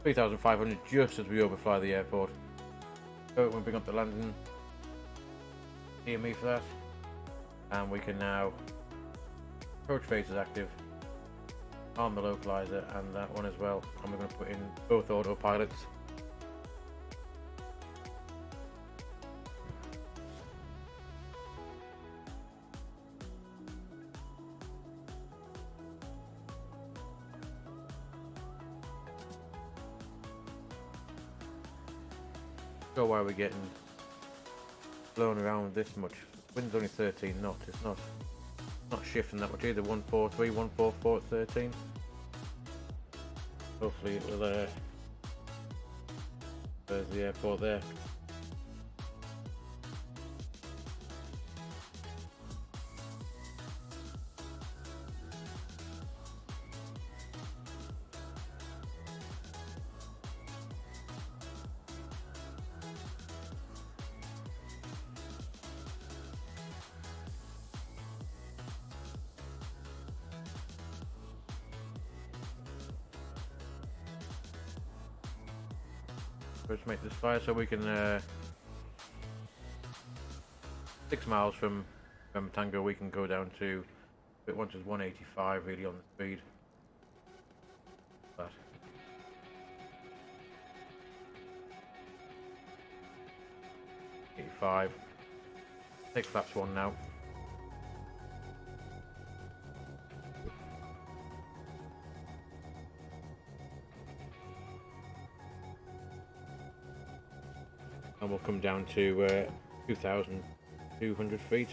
$3,500 just as we overfly the airport. So we'll bring up the landing. Hear me for that. And we can now approach phase is active, arm the localizer and that one as well, and we're going to put in both autopilots. So why are we getting blown around this much? Wind's only 13 knots, it's not shifting that much either. 143, 144 at 13. Hopefully it will there's the airport there. Let's make this fire so we can 6 miles from Tango we can go down to, it wants us 185 really on the speed. That. $85. Take flaps 1 now. And we'll come down to 2,200 feet.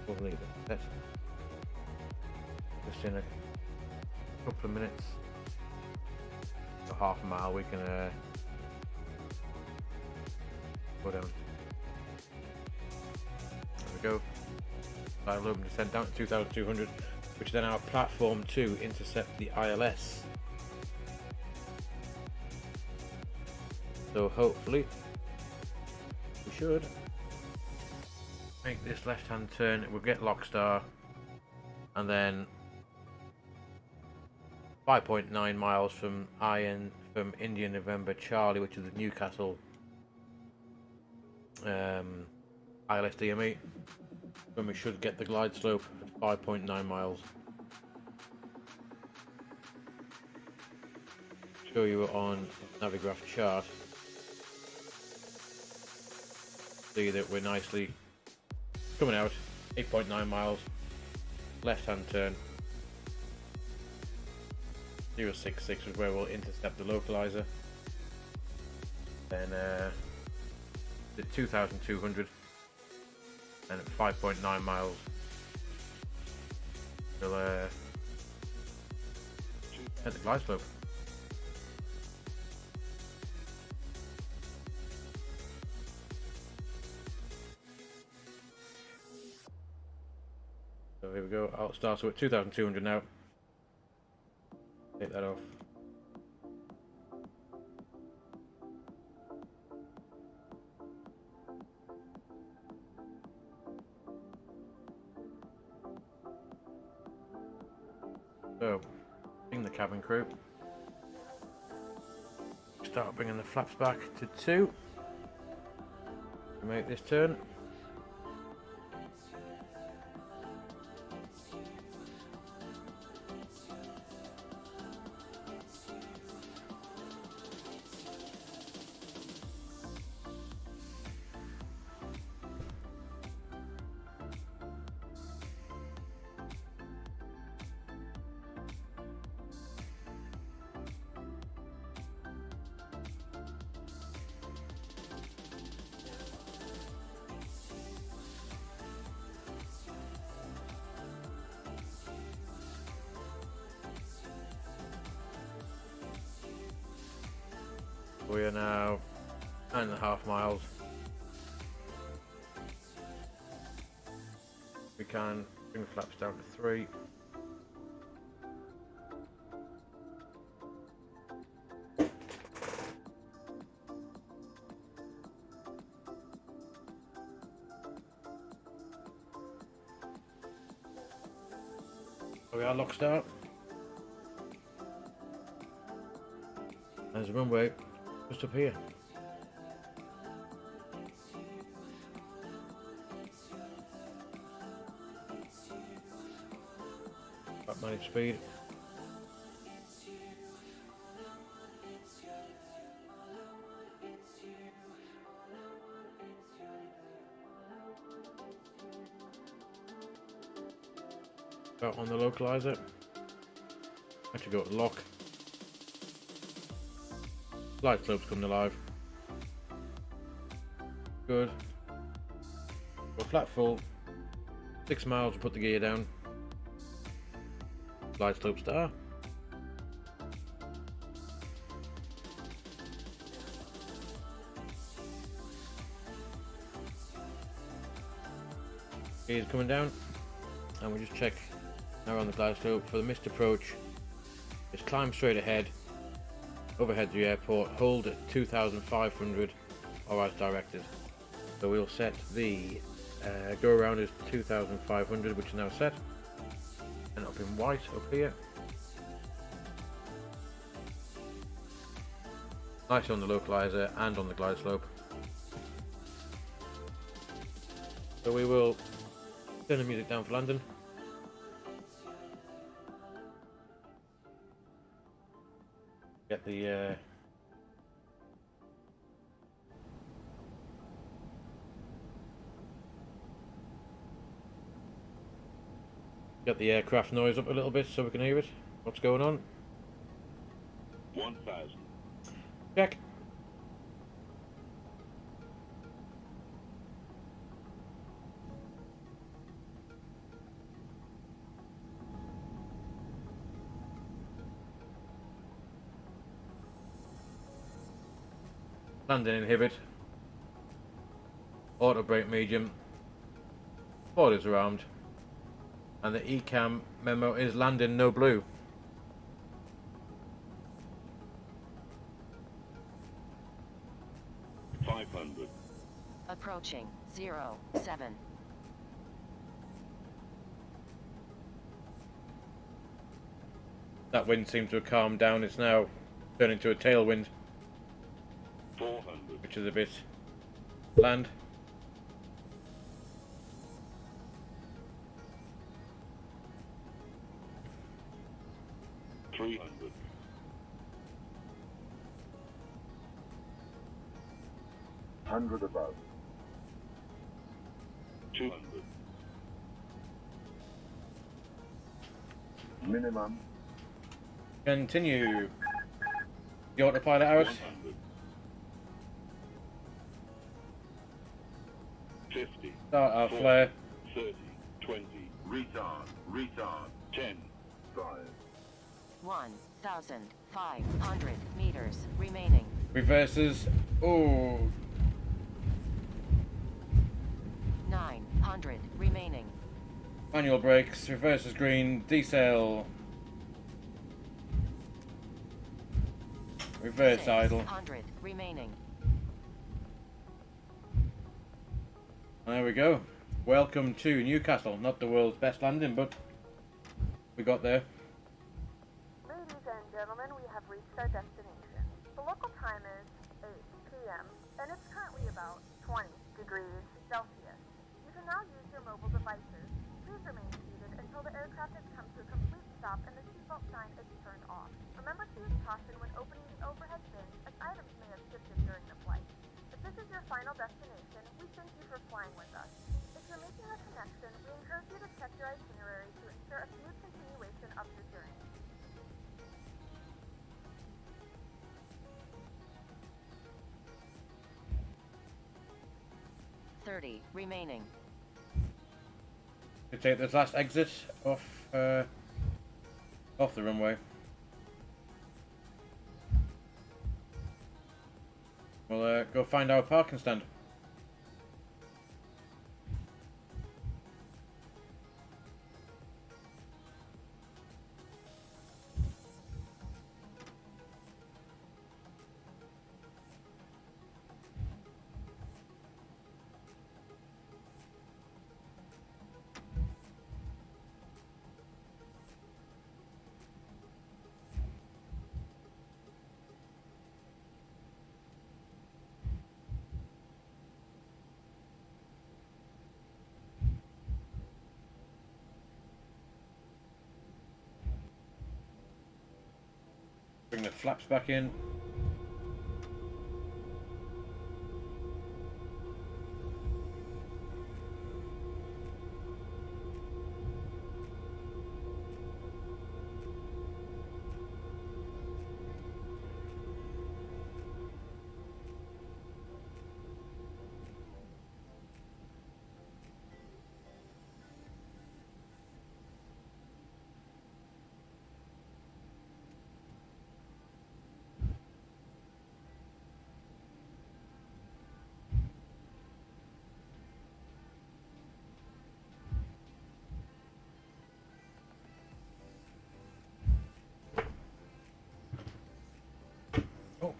We'll leave it set. Just in a couple of minutes, for half a mile, we can go down. There we go. Dive low and descend down to 2,200, which is then our platform to intercept the ILS. So hopefully we should make this left-hand turn. We'll get Lockstar, and then 5.9 miles from India November Charlie, which is the Newcastle ILSDME, when we should get the glide slope at 5.9 miles. Show you on Navigraph chart. See that we're nicely coming out. 8.9 miles, left-hand turn. 066 is where we'll intercept the localizer. Then the 2,200, and at 5.9 miles we'll at the glide slope. So here we go. I'll start at 2,200 now. Take that off. So, bring the cabin crew. Start bringing the flaps back to 2. Make this turn. We are now 9.5 miles. We can bring the flaps down to 3. We are lock start. There's a runway just up here. Back manage speed. Out on the localizer. Actually go to lock. Glide slope's coming alive. Good. We're flat full. 6 miles, we'll put the gear down. Glide slope star. Gear's coming down. And we'll just check now on the glide slope for the missed approach. Just climb straight ahead. Overhead the airport, hold at 2,500 or as directed. So we'll set the go around as 2,500, which is now set, and up in white up here. Nice on the localizer and on the glide slope. So we will turn the music down for London. Get the aircraft noise up a little bit so we can hear it. What's going on? 1,000. Check. Landing inhibit. Auto brake medium. Spoilers are armed. And the ECAM memo is landing no blue. 500. Approaching 07. That wind seems to have calmed down. It's now turning to a tailwind, 400. which is a bit land. 300. 100 above. 200. Minimum. Continue. The autopilot out. 100. 50. Start our 40, flare. 30. 20. Retard. Retard. 10. 5. 1,500 meters remaining. Reverses. Oh, 900 remaining. manual brakes. Reverses green. Decel. Reverse idle. 600 remaining. There we go. Welcome to Newcastle. Not the world's best landing, but we got there. Ladies and gentlemen, we have reached our destination. The local time is 8 p.m. and it's currently about 20 degrees Celsius. You can now use your mobile devices. Please remain seated until the aircraft has come to a complete stop and the seatbelt sign is turned off. Remember to use caution when opening the overhead bin, as items may have shifted during the flight. If this is your final destination, we thank you for flying with us. If you're making a connection, we encourage you to check your itinerary to ensure a smooth continuation of your journey. $30 remaining. To take this last exit off the runway. We'll go find our parking stand. Bring the flaps back in. Oh.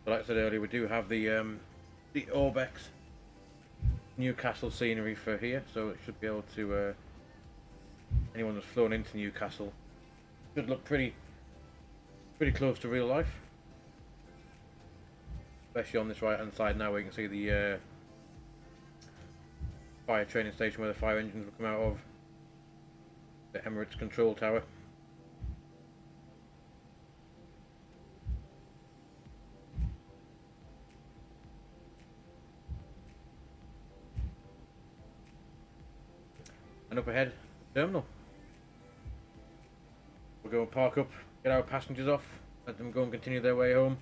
Like I said earlier, we do have the Orbex Newcastle scenery for here, so it should be able to anyone that's flown into Newcastle should look pretty close to real life, especially on this right hand side now where you can see the fire training station where the fire engines will come out of, the Emirates control tower. And up ahead, terminal. We'll go and park up, get our passengers off, let them go and continue their way home.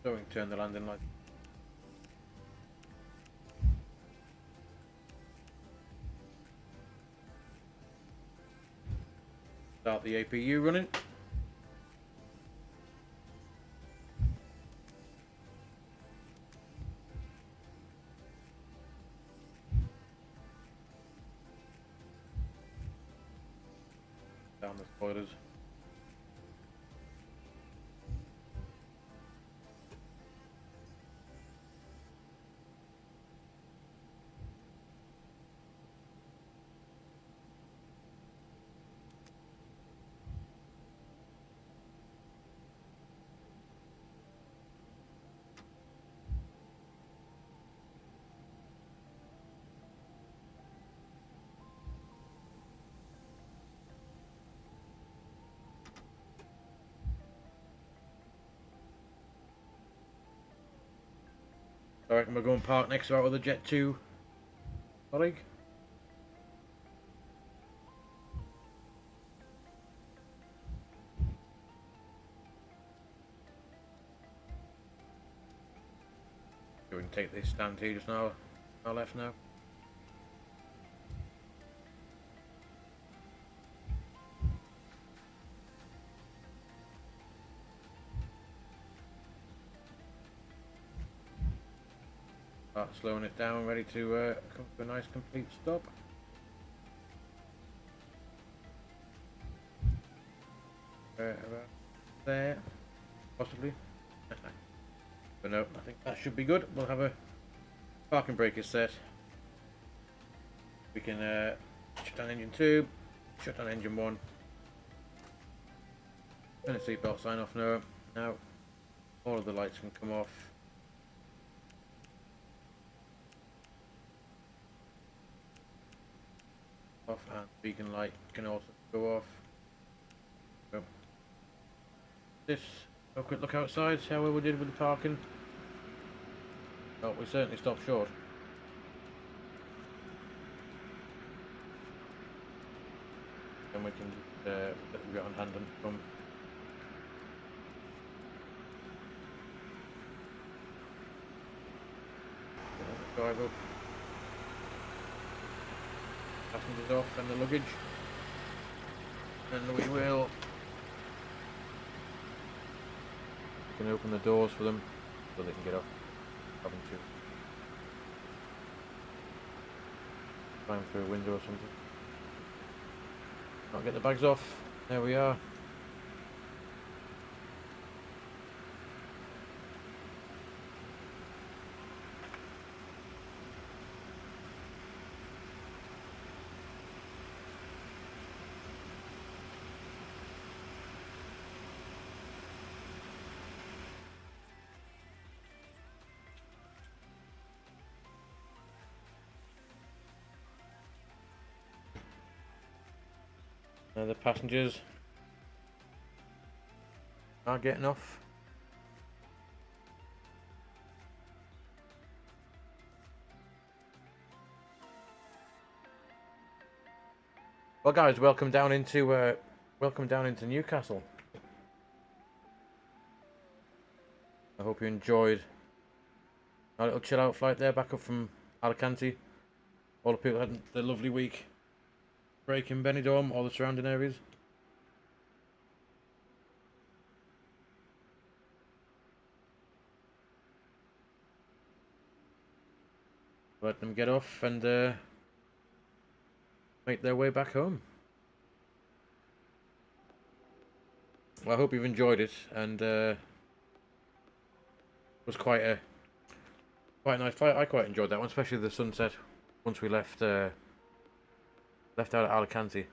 So we can turn the landing light. Start the APU running. Down the spoilers. I reckon we're going to park next to our other Jet2 colleague. We can take this stand here just now. Our left now. Start slowing it down, ready to come to a nice complete stop. About there, possibly. But no, I think that should be good. We'll have a parking brake is set. We can shut down engine 2, shut down engine 1. Turn the seatbelt sign off now. Now all of the lights can come off. Off, and beacon light can also go off. So, this, a quick look outside, see how well we did with the parking. Oh, we certainly stopped short. And we can let them get on hand and come. Drive up. Passengers off and the luggage, and we can open the doors for them so they can get off, having to climb through a window or something. I'll get the bags off. There we are. Now the passengers are getting off. Well, guys, welcome down into Newcastle. I hope you enjoyed our little chill out flight there, back up from Alicante. All the people had the lovely week break in Benidorm, all the surrounding areas. Let them get off and make their way back home. Well, I hope you've enjoyed it, and it was quite a nice flight. I quite enjoyed that one, especially the sunset once we left out at Alicante.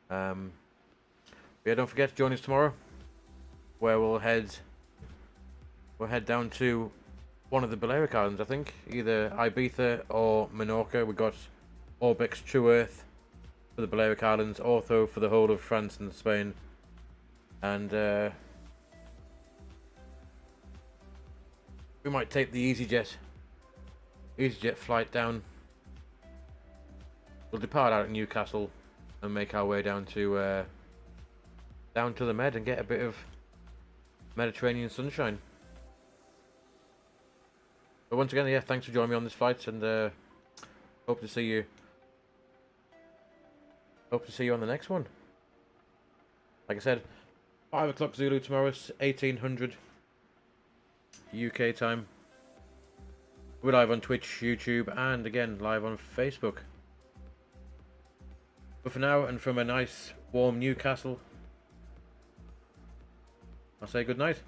But yeah, don't forget to join us tomorrow, where we'll head down to one of the Balearic Islands, I think, either Ibiza or Menorca. We got Orbix True Earth for the Balearic Islands, Ortho for the whole of France and Spain, and we might take the EasyJet flight down. We'll depart out at Newcastle and make our way down to the Med and get a bit of Mediterranean sunshine. But once again, yeah, thanks for joining me on this flight, and hope to see you. Hope to see you on the next one. Like I said, 5 o'clock Zulu tomorrow, 1800 UK time. We're live on Twitch, YouTube, and again live on Facebook. But for now, and from a nice warm Newcastle, I'll say good night.